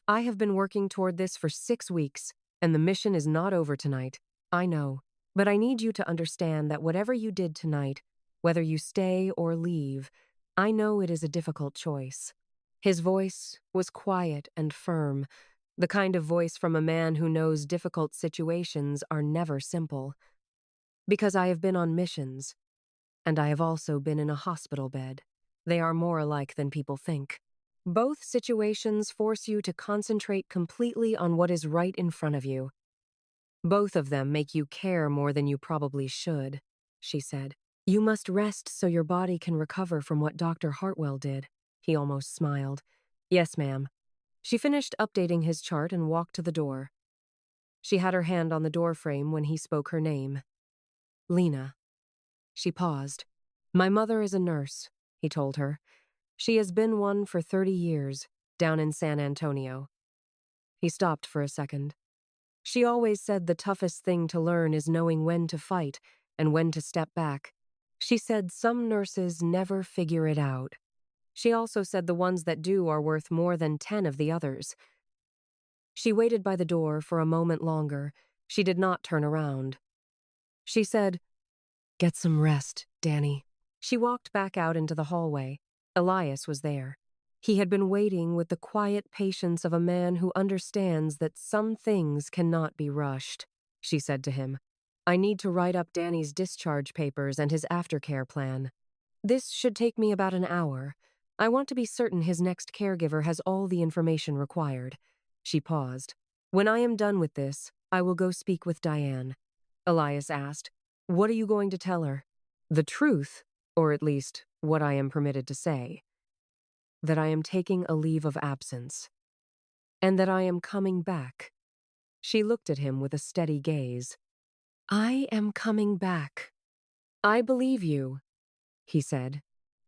I have been working toward this for 6 weeks, and the mission is not over tonight. I know, but I need you to understand that whatever you did tonight, whether you stay or leave, I know it is a difficult choice." His voice was quiet and firm, the kind of voice from a man who knows difficult situations are never simple. "Because I have been on missions, and I have also been in a hospital bed. They are more alike than people think. Both situations force you to concentrate completely on what is right in front of you. Both of them make you care more than you probably should," she said. "You must rest so your body can recover from what Dr. Hartwell did." He almost smiled. "Yes, ma'am." She finished updating his chart and walked to the door. She had her hand on the doorframe when he spoke her name. "Lena." She paused. "My mother is a nurse," he told her. "She has been one for 30 years, down in San Antonio." He stopped for a second. "She always said the toughest thing to learn is knowing when to fight and when to step back. She said some nurses never figure it out. She also said the ones that do are worth more than 10 of the others." She waited by the door for a moment longer. She did not turn around. She said, "Get some rest, Danny." She walked back out into the hallway. Elias was there. He had been waiting with the quiet patience of a man who understands that some things cannot be rushed. She said to him, "I need to write up Danny's discharge papers and his aftercare plan. This should take me about an hour. I want to be certain his next caregiver has all the information required." She paused. "When I am done with this, I will go speak with Diane." Elias asked, "What are you going to tell her?" "The truth, or at least what I am permitted to say. That I am taking a leave of absence. And that I am coming back." She looked at him with a steady gaze. "I am coming back." "I believe you," he said,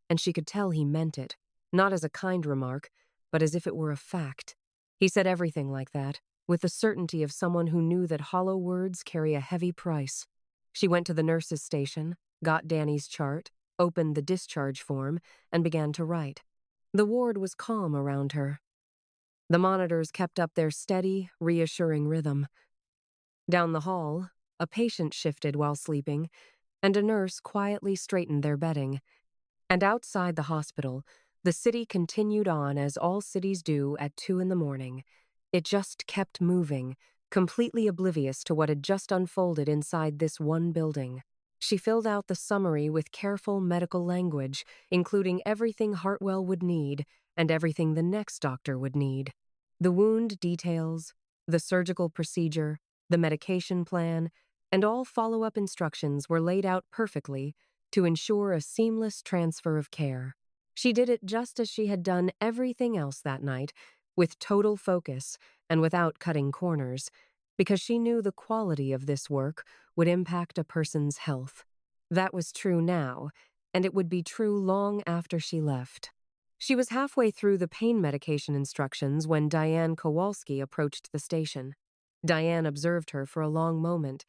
and she could tell he meant it, not as a kind remark, but as if it were a fact. He said everything like that, with the certainty of someone who knew that hollow words carry a heavy price. She went to the nurse's station, got Danny's chart, opened the discharge form, and began to write. The ward was calm around her. The monitors kept up their steady, reassuring rhythm. Down the hall, a patient shifted while sleeping, and a nurse quietly straightened their bedding. And outside the hospital, the city continued on as all cities do at 2 in the morning. It just kept moving, completely oblivious to what had just unfolded inside this one building. She filled out the summary with careful medical language, including everything Hartwell would need and everything the next doctor would need. The wound details, the surgical procedure, the medication plan, and all follow-up instructions were laid out perfectly to ensure a seamless transfer of care. She did it just as she had done everything else that night, with total focus and without cutting corners, because she knew the quality of this work would impact a person's health. That was true now, and it would be true long after she left. She was halfway through the pain medication instructions when Diane Kowalski approached the station. Diane observed her for a long moment.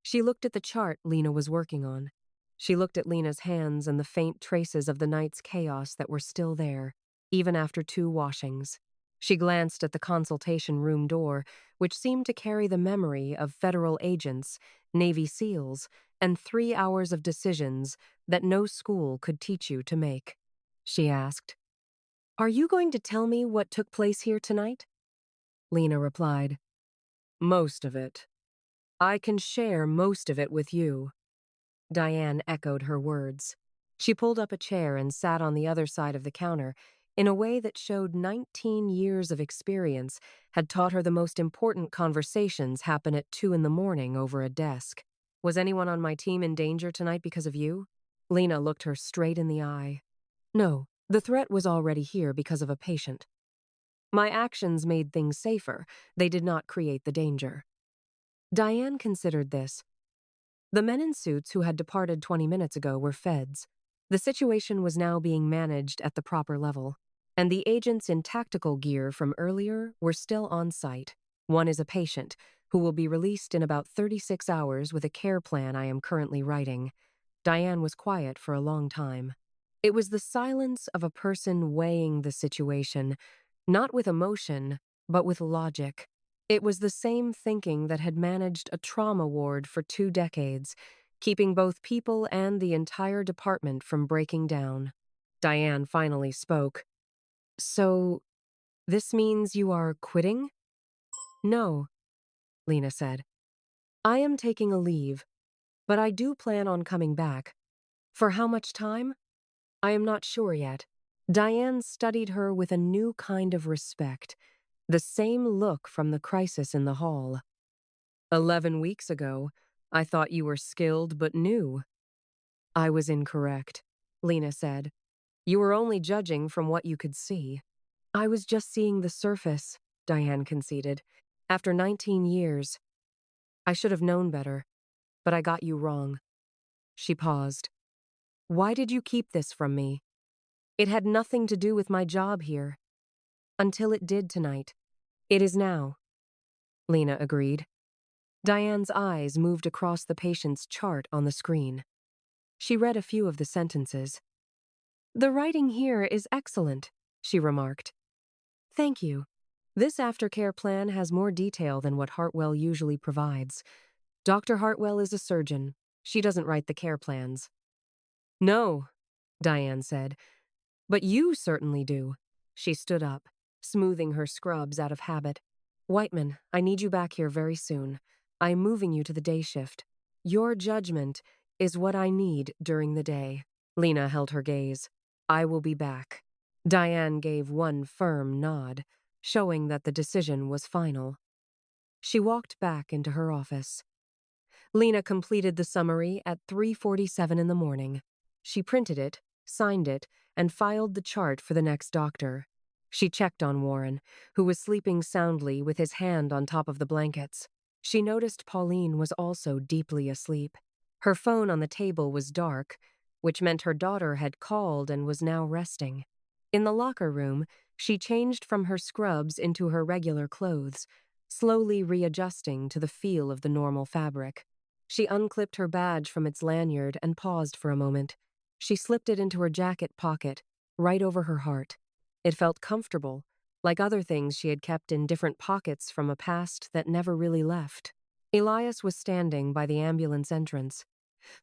She looked at the chart Lena was working on. She looked at Lena's hands and the faint traces of the night's chaos that were still there, even after 2 washings. She glanced at the consultation room door, which seemed to carry the memory of federal agents, Navy SEALs, and 3 hours of decisions that no school could teach you to make. She asked, "Are you going to tell me what took place here tonight?" Lena replied, "Most of it. I can share most of it with you." Diane echoed her words. She pulled up a chair and sat on the other side of the counter in a way that showed 19 years of experience had taught her the most important conversations happen at 2 in the morning over a desk. "Was anyone on my team in danger tonight because of you?" Lena looked her straight in the eye. "No, the threat was already here because of a patient. My actions made things safer. They did not create the danger." Diane considered this. The men in suits who had departed 20 minutes ago were feds. The situation was now being managed at the proper level, and the agents in tactical gear from earlier were still on site. One is a patient, who will be released in about 36 hours with a care plan I am currently writing. Diane was quiet for a long time. It was the silence of a person weighing the situation, not with emotion, but with logic. It was the same thinking that had managed a trauma ward for 2 decades, keeping both people and the entire department from breaking down. Diane finally spoke. "So, this means you are quitting?" "No," Lena said. "I am taking a leave, but I do plan on coming back. For how much time? I am not sure yet." Diane studied her with a new kind of respect, the same look from the crisis in the hall. 11 weeks ago, I thought you were skilled but new." "I was incorrect," Lena said. "You were only judging from what you could see." "I was just seeing the surface," Diane conceded. "After 19 years. I should have known better, but I got you wrong." She paused. "Why did you keep this from me?" "It had nothing to do with my job here." "Until it did tonight. It is now," Lena agreed. Diane's eyes moved across the patient's chart on the screen. She read a few of the sentences. "The writing here is excellent," she remarked. "Thank you. This aftercare plan has more detail than what Hartwell usually provides. Dr. Hartwell is a surgeon. She doesn't write the care plans." "No," Diane said, "but you certainly do." She stood up, smoothing her scrubs out of habit. "Whiteman, I need you back here very soon. I am moving you to the day shift. Your judgment is what I need during the day." Lena held her gaze. "I will be back." Diane gave one firm nod, showing that the decision was final. She walked back into her office. Lena completed the summary at 3:47 in the morning. She printed it, signed it, and filed the chart for the next doctor. She checked on Warren, who was sleeping soundly with his hand on top of the blankets. She noticed Pauline was also deeply asleep. Her phone on the table was dark, which meant her daughter had called and was now resting. In the locker room, she changed from her scrubs into her regular clothes, slowly readjusting to the feel of the normal fabric. She unclipped her badge from its lanyard and paused for a moment. She slipped it into her jacket pocket, right over her heart. It felt comfortable, like other things she had kept in different pockets from a past that never really left. Elias was standing by the ambulance entrance.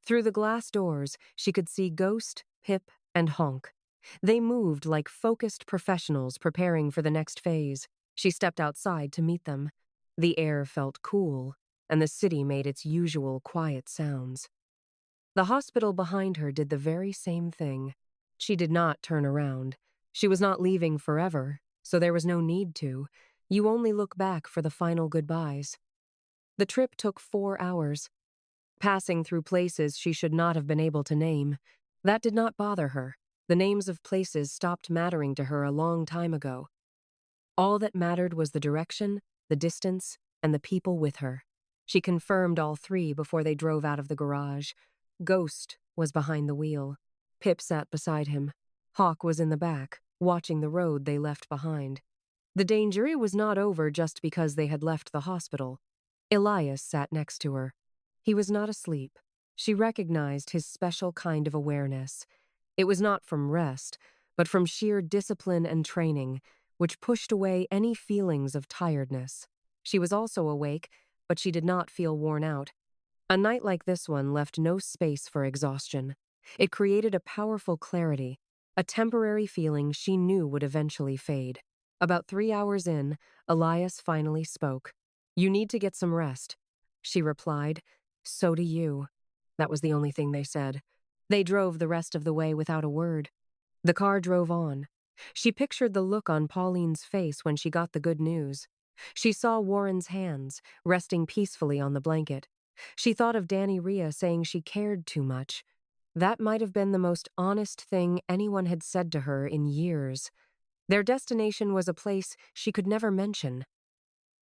Through the glass doors, she could see Ghost, Pip, and Honk. They moved like focused professionals preparing for the next phase. She stepped outside to meet them. The air felt cool, and the city made its usual quiet sounds. The hospital behind her did the very same thing. She did not turn around. She was not leaving forever, so there was no need to. You only look back for the final goodbyes. The trip took 4 hours, passing through places she should not have been able to name. That did not bother her. The names of places stopped mattering to her a long time ago. All that mattered was the direction, the distance, and the people with her. She confirmed all three before they drove out of the garage. Ghost was behind the wheel. Pip sat beside him. Hawk was in the back, watching the road they left behind. The danger was not over just because they had left the hospital. Elias sat next to her. He was not asleep. She recognized his special kind of awareness. It was not from rest, but from sheer discipline and training, which pushed away any feelings of tiredness. She was also awake, but she did not feel worn out. A night like this one left no space for exhaustion. It created a powerful clarity, a temporary feeling she knew would eventually fade. About 3 hours in, Elias finally spoke. "You need to get some rest." She replied, "So do you." That was the only thing they said. They drove the rest of the way without a word. The car drove on. She pictured the look on Pauline's face when she got the good news. She saw Warren's hands, resting peacefully on the blanket. She thought of Danny Rhea saying she cared too much. That might have been the most honest thing anyone had said to her in years. Their destination was a place she could never mention.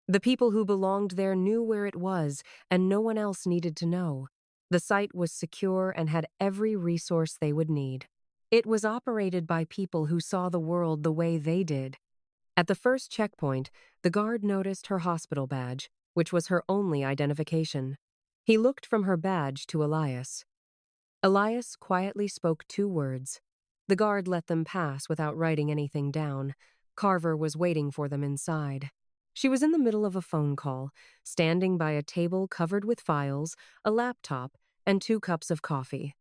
The people who belonged there knew where it was, and no one else needed to know. The site was secure and had every resource they would need. It was operated by people who saw the world the way they did. At the first checkpoint, the guard noticed her hospital badge, which was her only identification. He looked from her badge to Elias. Elias quietly spoke 2 words. The guard let them pass without writing anything down. Carver was waiting for them inside. She was in the middle of a phone call, standing by a table covered with files, a laptop, and 2 cups of coffee.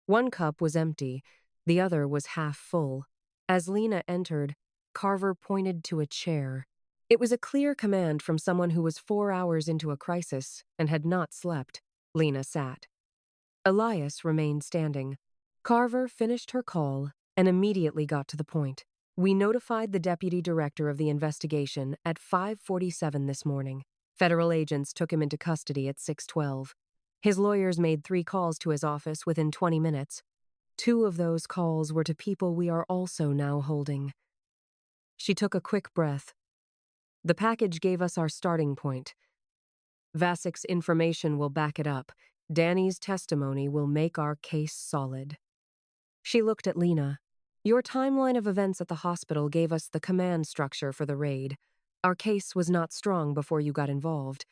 One cup was empty, the other was half full. As Lena entered, Carver pointed to a chair. It was a clear command from someone who was 4 hours into a crisis and had not slept. Lena sat. Elias remained standing. Carver finished her call and immediately got to the point. "We notified the deputy director of the investigation at 5:47 this morning. Federal agents took him into custody at 6:12. His lawyers made 3 calls to his office within 20 minutes. 2 of those calls were to people we are also now holding." She took a quick breath. "The package gave us our starting point. Vasek's information will back it up. Danny's testimony will make our case solid." She looked at Lena. "Your timeline of events at the hospital gave us the command structure for the raid. Our case was not strong before you got involved.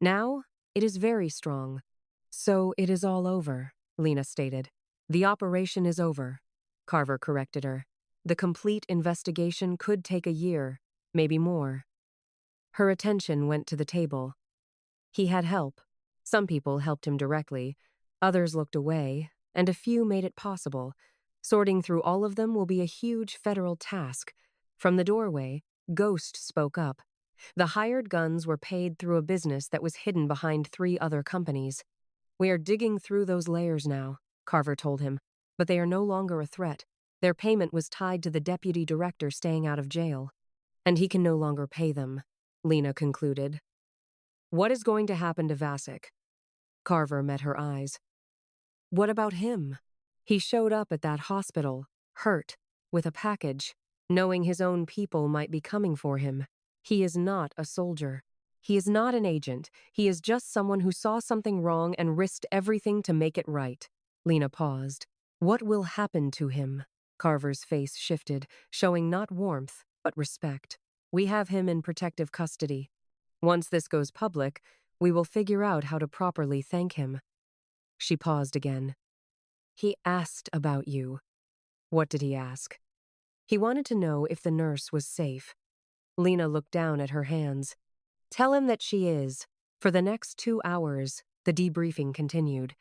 Now, it is very strong." "So it is all over," Lena stated. "The operation is over," Carver corrected her. "The complete investigation could take a year, maybe more." Her attention went to the table. He had help. Some people helped him directly, others looked away, and a few made it possible. Sorting through all of them will be a huge federal task. From the doorway, Ghost spoke up. The hired guns were paid through a business that was hidden behind 3 other companies. "We are digging through those layers now," Carver told him, "but they are no longer a threat. Their payment was tied to the deputy director staying out of jail. And he can no longer pay them," Lena concluded. "What is going to happen to Vasek?" Carver met her eyes. "What about him? He showed up at that hospital, hurt, with a package, knowing his own people might be coming for him. He is not a soldier. He is not an agent. He is just someone who saw something wrong and risked everything to make it right." Lena paused. "What will happen to him?" Carver's face shifted, showing not warmth, but respect. "We have him in protective custody. Once this goes public, we will figure out how to properly thank him." She paused again. He asked about you. What did he ask? He wanted to know if the nurse was safe. Lena looked down at her hands. Tell him that she is. For the next 2 hours, the debriefing continued.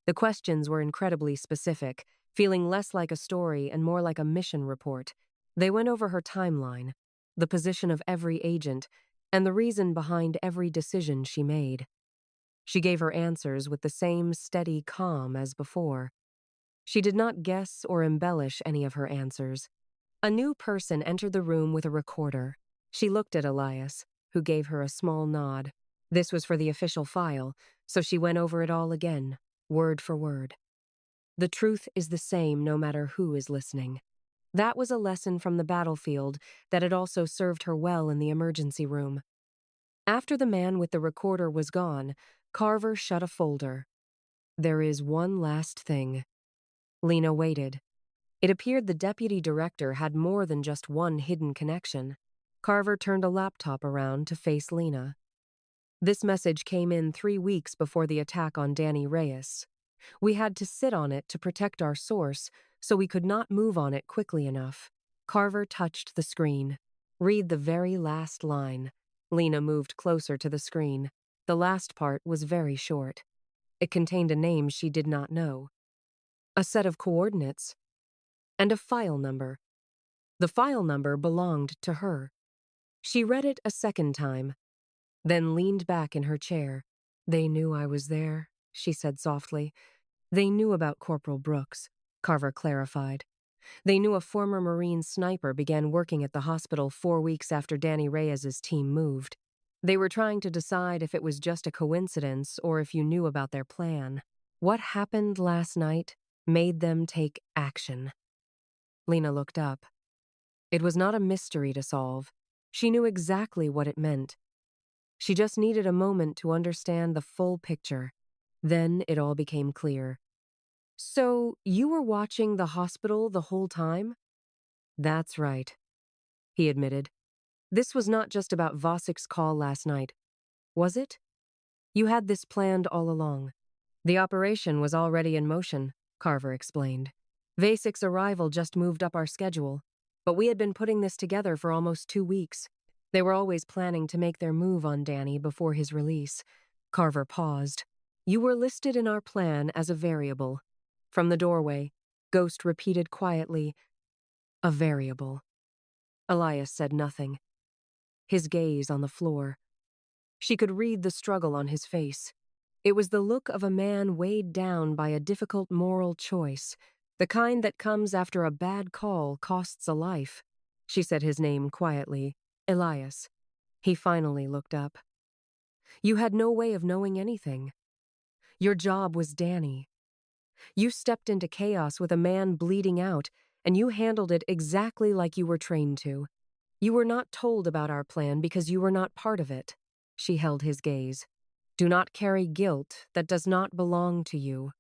The questions were incredibly specific, feeling less like a story and more like a mission report. They went over her timeline, the position of every agent, and the reason behind every decision she made. She gave her answers with the same steady calm as before. She did not guess or embellish any of her answers. A new person entered the room with a recorder. She looked at Elias, who gave her a small nod. This was for the official file, so she went over it all again, word for word. The truth is the same no matter who is listening. That was a lesson from the battlefield that had also served her well in the emergency room. After the man with the recorder was gone, Carver shut a folder. There is one last thing. Lena waited. It appeared the deputy director had more than just one hidden connection. Carver turned a laptop around to face Lena. This message came in 3 weeks before the attack on Danny Reyes. We had to sit on it to protect our source, so we could not move on it quickly enough. Carver touched the screen. Read the very last line. Lena moved closer to the screen. The last part was very short. It contained a name she did not know, a set of coordinates, and a file number. The file number belonged to her. She read it a second time, then leaned back in her chair. They knew I was there, she said softly. They knew about Corporal Brooks, Carver clarified. They knew a former Marine sniper began working at the hospital 4 weeks after Danny Reyes's team moved. They were trying to decide if it was just a coincidence or if you knew about their plan. What happened last night made them take action. Lena looked up. It was not a mystery to solve. She knew exactly what it meant. She just needed a moment to understand the full picture. Then it all became clear. So, you were watching the hospital the whole time? That's right, he admitted. This was not just about Vosik's call last night, was it? You had this planned all along. The operation was already in motion, Carver explained. Vasik's arrival just moved up our schedule, but we had been putting this together for almost 2 weeks. They were always planning to make their move on Danny before his release. Carver paused. You were listed in our plan as a variable. From the doorway, Ghost repeated quietly, a variable. Elias said nothing, his gaze on the floor. She could read the struggle on his face. It was the look of a man weighed down by a difficult moral choice, the kind that comes after a bad call costs a life. She said his name quietly, Elias. He finally looked up. You had no way of knowing anything. Your job was Danny. You stepped into chaos with a man bleeding out, and you handled it exactly like you were trained to. You were not told about our plan because you were not part of it. She held his gaze. Do not carry guilt that does not belong to you.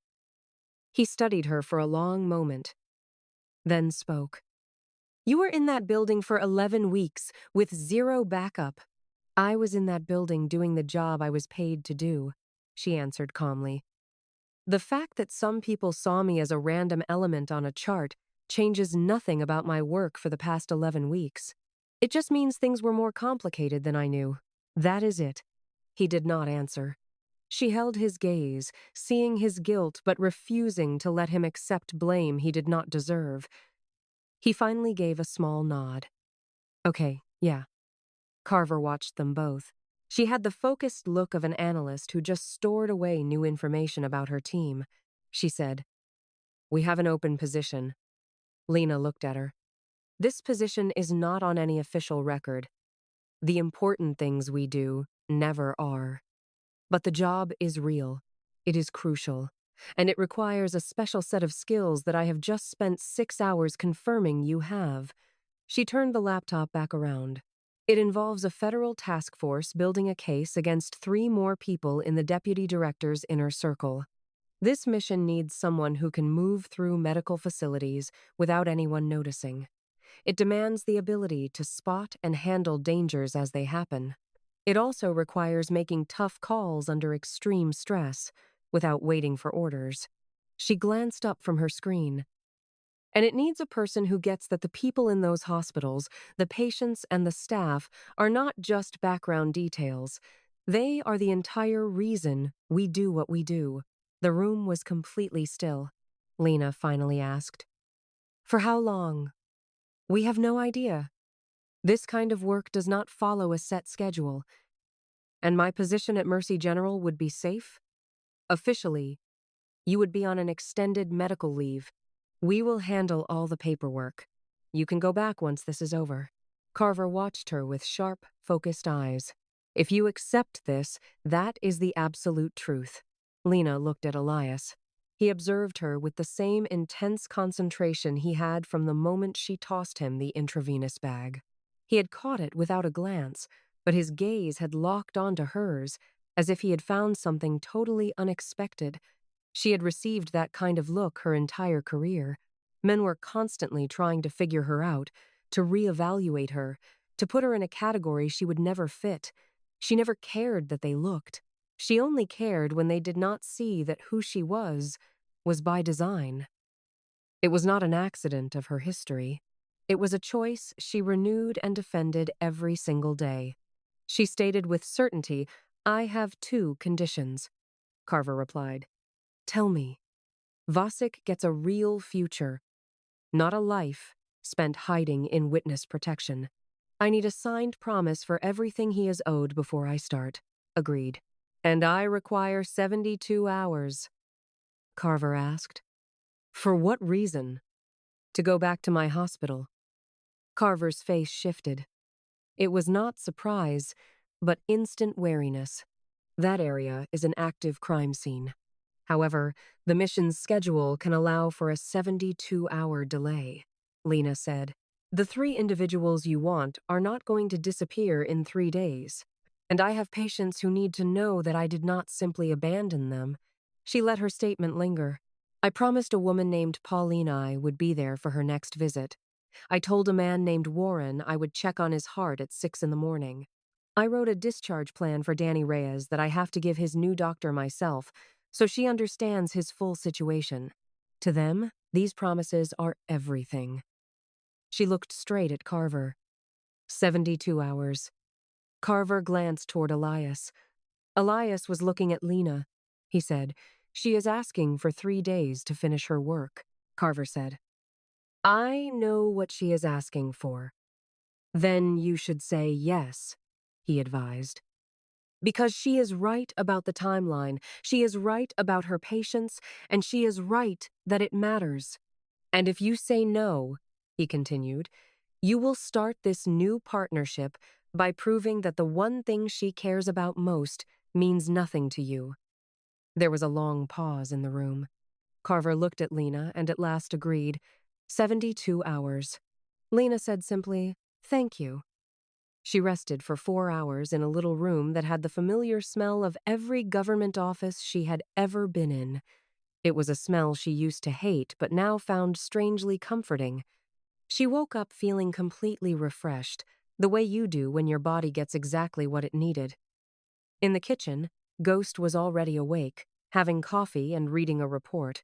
He studied her for a long moment, then spoke. You were in that building for 11 weeks with zero backup. I was in that building doing the job I was paid to do, she answered calmly. The fact that some people saw me as a random element on a chart changes nothing about my work for the past 11 weeks. It just means things were more complicated than I knew. That is it. He did not answer. She held his gaze, seeing his guilt but refusing to let him accept blame he did not deserve. He finally gave a small nod. Okay, yeah. Carver watched them both. She had the focused look of an analyst who just stored away new information about her team. She said, We have an open position. Lena looked at her. This position is not on any official record. The important things we do never are. But the job is real. It is crucial. And it requires a special set of skills that I have just spent 6 hours confirming you have. She turned the laptop back around. It involves a federal task force building a case against 3 more people in the deputy director's inner circle. This mission needs someone who can move through medical facilities without anyone noticing. It demands the ability to spot and handle dangers as they happen. It also requires making tough calls under extreme stress without waiting for orders. She glanced up from her screen. And it needs a person who gets that the people in those hospitals, the patients and the staff, are not just background details. They are the entire reason we do what we do. The room was completely still. Lena finally asked, "For how long?" "We have no idea. This kind of work does not follow a set schedule. And my position at Mercy General would be safe? Officially, you would be on an extended medical leave. We will handle all the paperwork. You can go back once this is over." Carver watched her with sharp, focused eyes. "If you accept this, that is the absolute truth." Lena looked at Elias. He observed her with the same intense concentration he had from the moment she tossed him the intravenous bag. He had caught it without a glance, but his gaze had locked onto hers, as if he had found something totally unexpected. She had received that kind of look her entire career. Men were constantly trying to figure her out, to reevaluate her, to put her in a category she would never fit. She never cared that they looked. She only cared when they did not see that who she was by design. It was not an accident of her history. It was a choice she renewed and defended every single day. She stated with certainty, "I have two conditions." Carver replied, "Tell me." "Vasek gets a real future, not a life spent hiding in witness protection. I need a signed promise for everything he is owed before I start." "Agreed." "And I require 72 hours." Carver asked. "For what reason?" "To go back to my hospital." Carver's face shifted. It was not surprise, but instant wariness. That area is an active crime scene. However, the mission's schedule can allow for a 72-hour delay, Lena said. "The 3 individuals you want are not going to disappear in 3 days, and I have patients who need to know that I did not simply abandon them." She let her statement linger. "I promised a woman named Pauline I would be there for her next visit. I told a man named Warren I would check on his heart at 6 in the morning. I wrote a discharge plan for Danny Reyes that I have to give his new doctor myself, so she understands his full situation. To them, these promises are everything." She looked straight at Carver. 72 hours. Carver glanced toward Elias. Elias was looking at Lena. He said, "She is asking for 3 days to finish her work." Carver said, "I know what she is asking for." "Then you should say yes," he advised. "Because she is right about the timeline, she is right about her patients, and she is right that it matters. And if you say no," he continued, "you will start this new partnership by proving that the one thing she cares about most means nothing to you." There was a long pause in the room. Carver looked at Lena and at last agreed. 72 hours. Lena said simply, "Thank you." She rested for 4 hours in a little room that had the familiar smell of every government office she had ever been in. It was a smell she used to hate but now found strangely comforting. She woke up feeling completely refreshed, the way you do when your body gets exactly what it needed. In the kitchen, Ghost was already awake, having coffee and reading a report.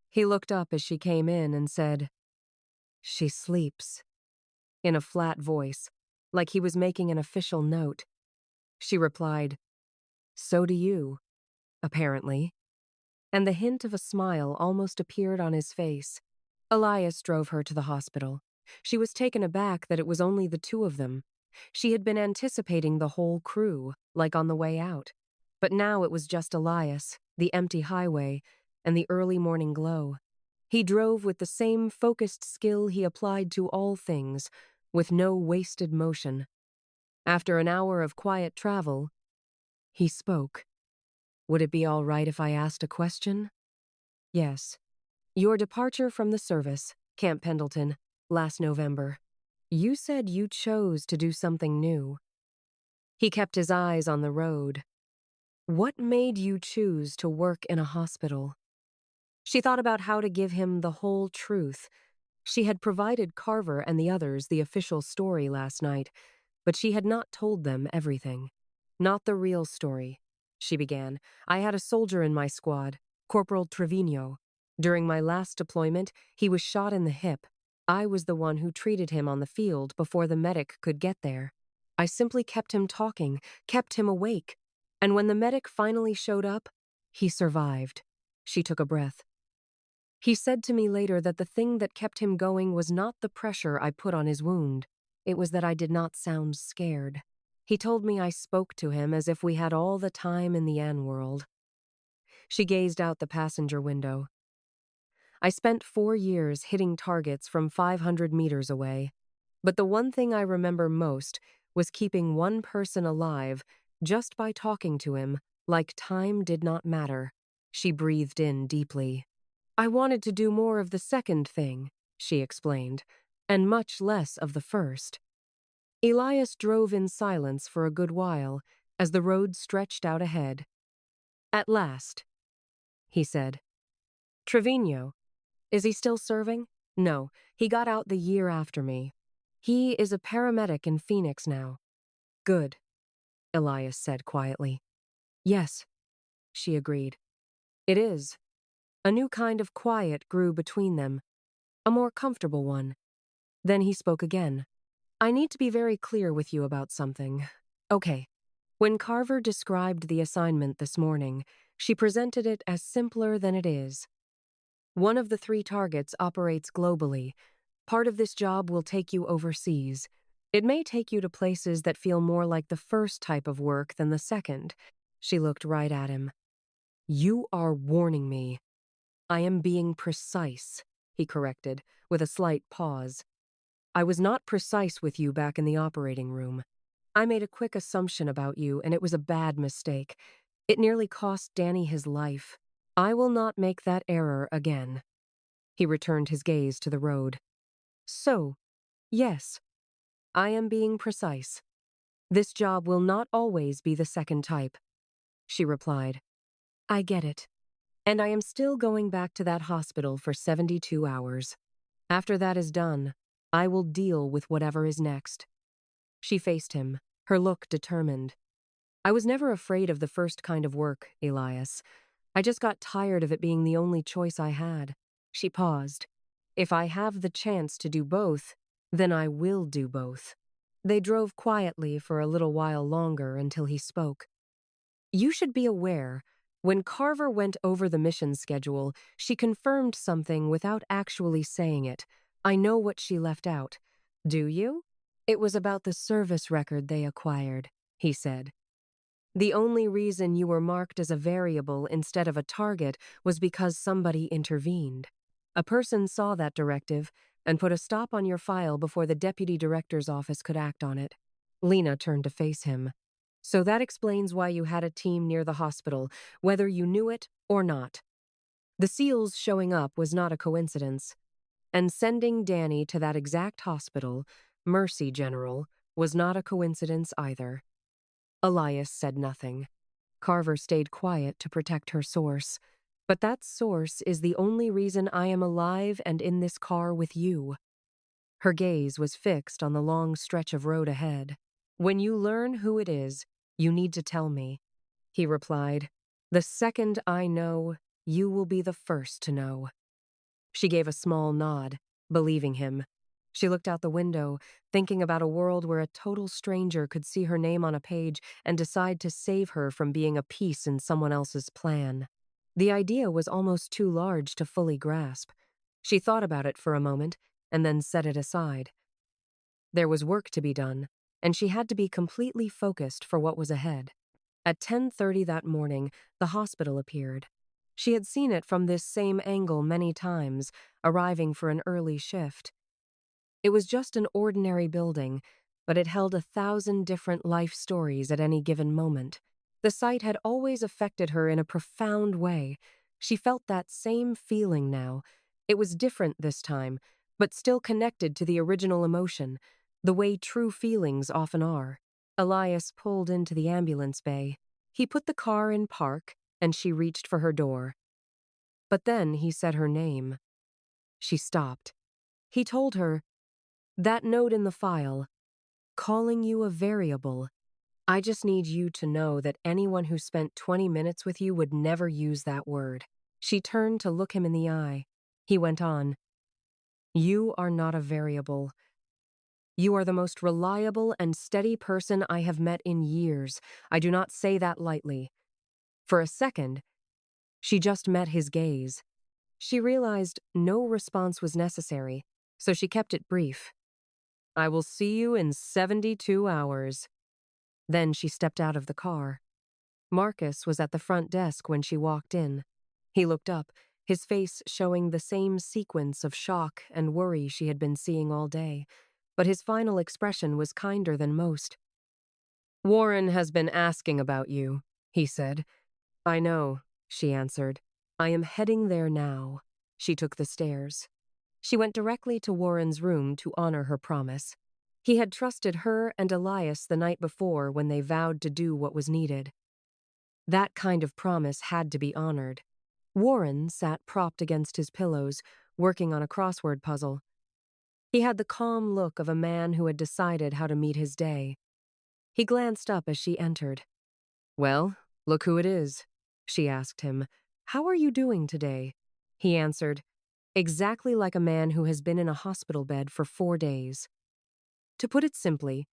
He looked up as she came in and said, "She sleeps," in a flat voice, like he was making an official note. She replied, "So do you, apparently." And the hint of a smile almost appeared on his face. Elias drove her to the hospital. She was taken aback that it was only the 2 of them. She had been anticipating the whole crew, like on the way out. But now it was just Elias, the empty highway, and the early morning glow. He drove with the same focused skill he applied to all things, with no wasted motion. After an hour of quiet travel, he spoke. "Would it be all right if I asked a question?" "Yes. Your departure from the service, Camp Pendleton, last November. You said you chose to do something new." He kept his eyes on the road. "What made you choose to work in a hospital?" She thought about how to give him the whole truth. She had provided Carver and the others the official story last night, but she had not told them everything. "Not the real story," she began. "I had a soldier in my squad, Corporal Trevino. During my last deployment, he was shot in the hip. I was the one who treated him on the field before the medic could get there. I simply kept him talking, kept him awake. And when the medic finally showed up, he survived. She took a breath. He said to me later that the thing that kept him going was not the pressure I put on his wound. It was that I did not sound scared. He told me I spoke to him as if we had all the time in the world. She gazed out the passenger window. I spent 4 years hitting targets from 500 meters away. But the one thing I remember most was keeping one person alive just by talking to him like time did not matter. She breathed in deeply. I wanted to do more of the second thing, she explained, and much less of the first. Elias drove in silence for a good while as the road stretched out ahead. At last, he said. Trevino, is he still serving? No, he got out the year after me. He is a paramedic in Phoenix now. Good, Elias said quietly. Yes, she agreed. It is. A new kind of quiet grew between them, a more comfortable one. Then he spoke again. I need to be very clear with you about something. Okay. When Carver described the assignment this morning, she presented it as simpler than it is. One of the 3 targets operates globally. Part of this job will take you overseas. It may take you to places that feel more like the first type of work than the second. She looked right at him. You are warning me. I am being precise, he corrected, with a slight pause. I was not precise with you back in the operating room. I made a quick assumption about you, and it was a bad mistake. It nearly cost Danny his life. I will not make that error again. He returned his gaze to the road. So, yes, I am being precise. This job will not always be the second type. She replied. I get it. And I am still going back to that hospital for 72 hours. After that is done, I will deal with whatever is next. She faced him, her look determined. I was never afraid of the first kind of work, Elias. I just got tired of it being the only choice I had. She paused. If I have the chance to do both, then I will do both. They drove quietly for a little while longer until he spoke. You should be aware, when Carver went over the mission schedule, she confirmed something without actually saying it. I know what she left out. Do you? It was about the service record they acquired, he said. The only reason you were marked as a variable instead of a target was because somebody intervened. A person saw that directive and put a stop on your file before the deputy director's office could act on it. Lena turned to face him. So that explains why you had a team near the hospital, whether you knew it or not. The SEALs showing up was not a coincidence. And sending Danny to that exact hospital, Mercy General, was not a coincidence either. Elias said nothing. Carver stayed quiet to protect her source. But that source is the only reason I am alive and in this car with you. Her gaze was fixed on the long stretch of road ahead. When you learn who it is, you need to tell me, he replied. The second I know, you will be the first to know. She gave a small nod, believing him. She looked out the window, thinking about a world where a total stranger could see her name on a page and decide to save her from being a piece in someone else's plan. The idea was almost too large to fully grasp. She thought about it for a moment and then set it aside. There was work to be done, and she had to be completely focused for what was ahead. At 10:30 that morning, the hospital appeared. She had seen it from this same angle many times, arriving for an early shift. It was just an ordinary building, but it held 1,000 different life stories at any given moment. The sight had always affected her in a profound way. She felt that same feeling now. It was different this time, but still connected to the original emotion, the way true feelings often are. Elias pulled into the ambulance bay. He put the car in park, and she reached for her door. But then he said her name. She stopped. He told her, that note in the file, calling you a variable. I just need you to know that anyone who spent 20 minutes with you would never use that word. She turned to look him in the eye. He went on, "You are not a variable. You are the most reliable and steady person I have met in years. I do not say that lightly." For a second, she just met his gaze. She realized no response was necessary, so she kept it brief. "I will see you in 72 hours. Then she stepped out of the car. Marcus was at the front desk when she walked in. He looked up, his face showing the same sequence of shock and worry she had been seeing all day, but his final expression was kinder than most. "Warren has been asking about you," he said. "I know," she answered. "I am heading there now." She took the stairs. She went directly to Warren's room to honor her promise. He had trusted her and Elias the night before when they vowed to do what was needed. That kind of promise had to be honored. Warren sat propped against his pillows, working on a crossword puzzle. He had the calm look of a man who had decided how to meet his day. He glanced up as she entered. "Well, look who it is," she asked him. "How are you doing today?" He answered, exactly like a man who has been in a hospital bed for 4 days. "To put it simply,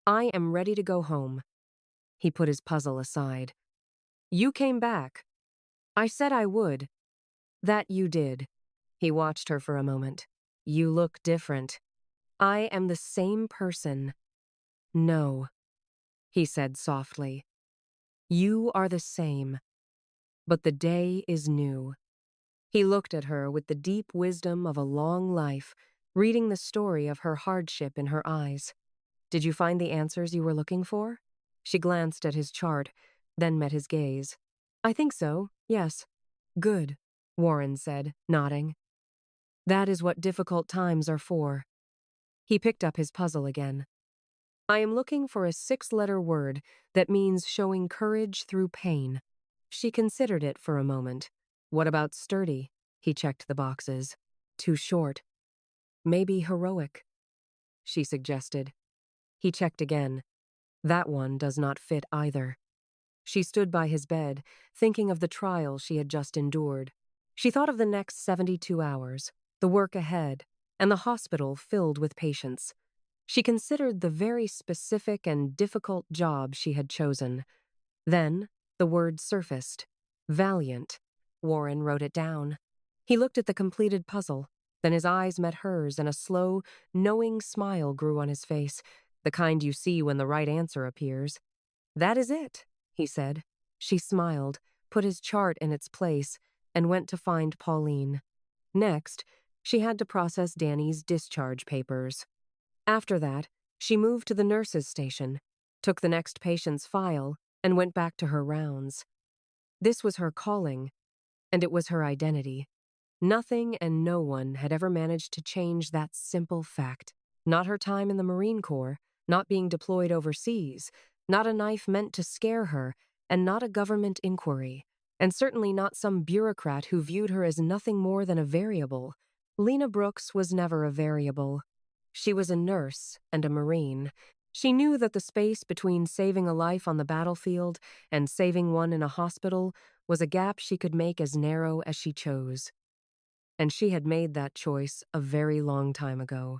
I am ready to go home." He put his puzzle aside. "You came back. I said I would." "That you did." He watched her for a moment. "You look different." "I am the same person." "No," he said softly. "You are the same, but the day is new." He looked at her with the deep wisdom of a long life, reading the story of her hardship in her eyes. "Did you find the answers you were looking for?" She glanced at his chart, then met his gaze. "I think so, yes." "Good," Warren said, nodding. "That is what difficult times are for." He picked up his puzzle again. "I am looking for a 6-letter word that means showing courage through pain." She considered it for a moment. "What about sturdy?" He checked the boxes. "Too short." "Maybe heroic," she suggested. He checked again. "That one does not fit either." She stood by his bed, thinking of the trial she had just endured. She thought of the next 72 hours, the work ahead, and the hospital filled with patients. She considered the very specific and difficult job she had chosen. Then, the word surfaced. Valiant. Warren wrote it down. He looked at the completed puzzle. Then his eyes met hers and a slow, knowing smile grew on his face, the kind you see when the right answer appears. "That is it," he said. She smiled, put his chart in its place, and went to find Pauline. Next, she had to process Danny's discharge papers. After that, she moved to the nurse's station, took the next patient's file, and went back to her rounds. This was her calling, and it was her identity. Nothing and no one had ever managed to change that simple fact. Not her time in the Marine Corps, not being deployed overseas, not a knife meant to scare her, and not a government inquiry, and certainly not some bureaucrat who viewed her as nothing more than a variable. Lena Brooks was never a variable. She was a nurse and a Marine. She knew that the space between saving a life on the battlefield and saving one in a hospital was a gap she could make as narrow as she chose. And she had made that choice a very long time ago.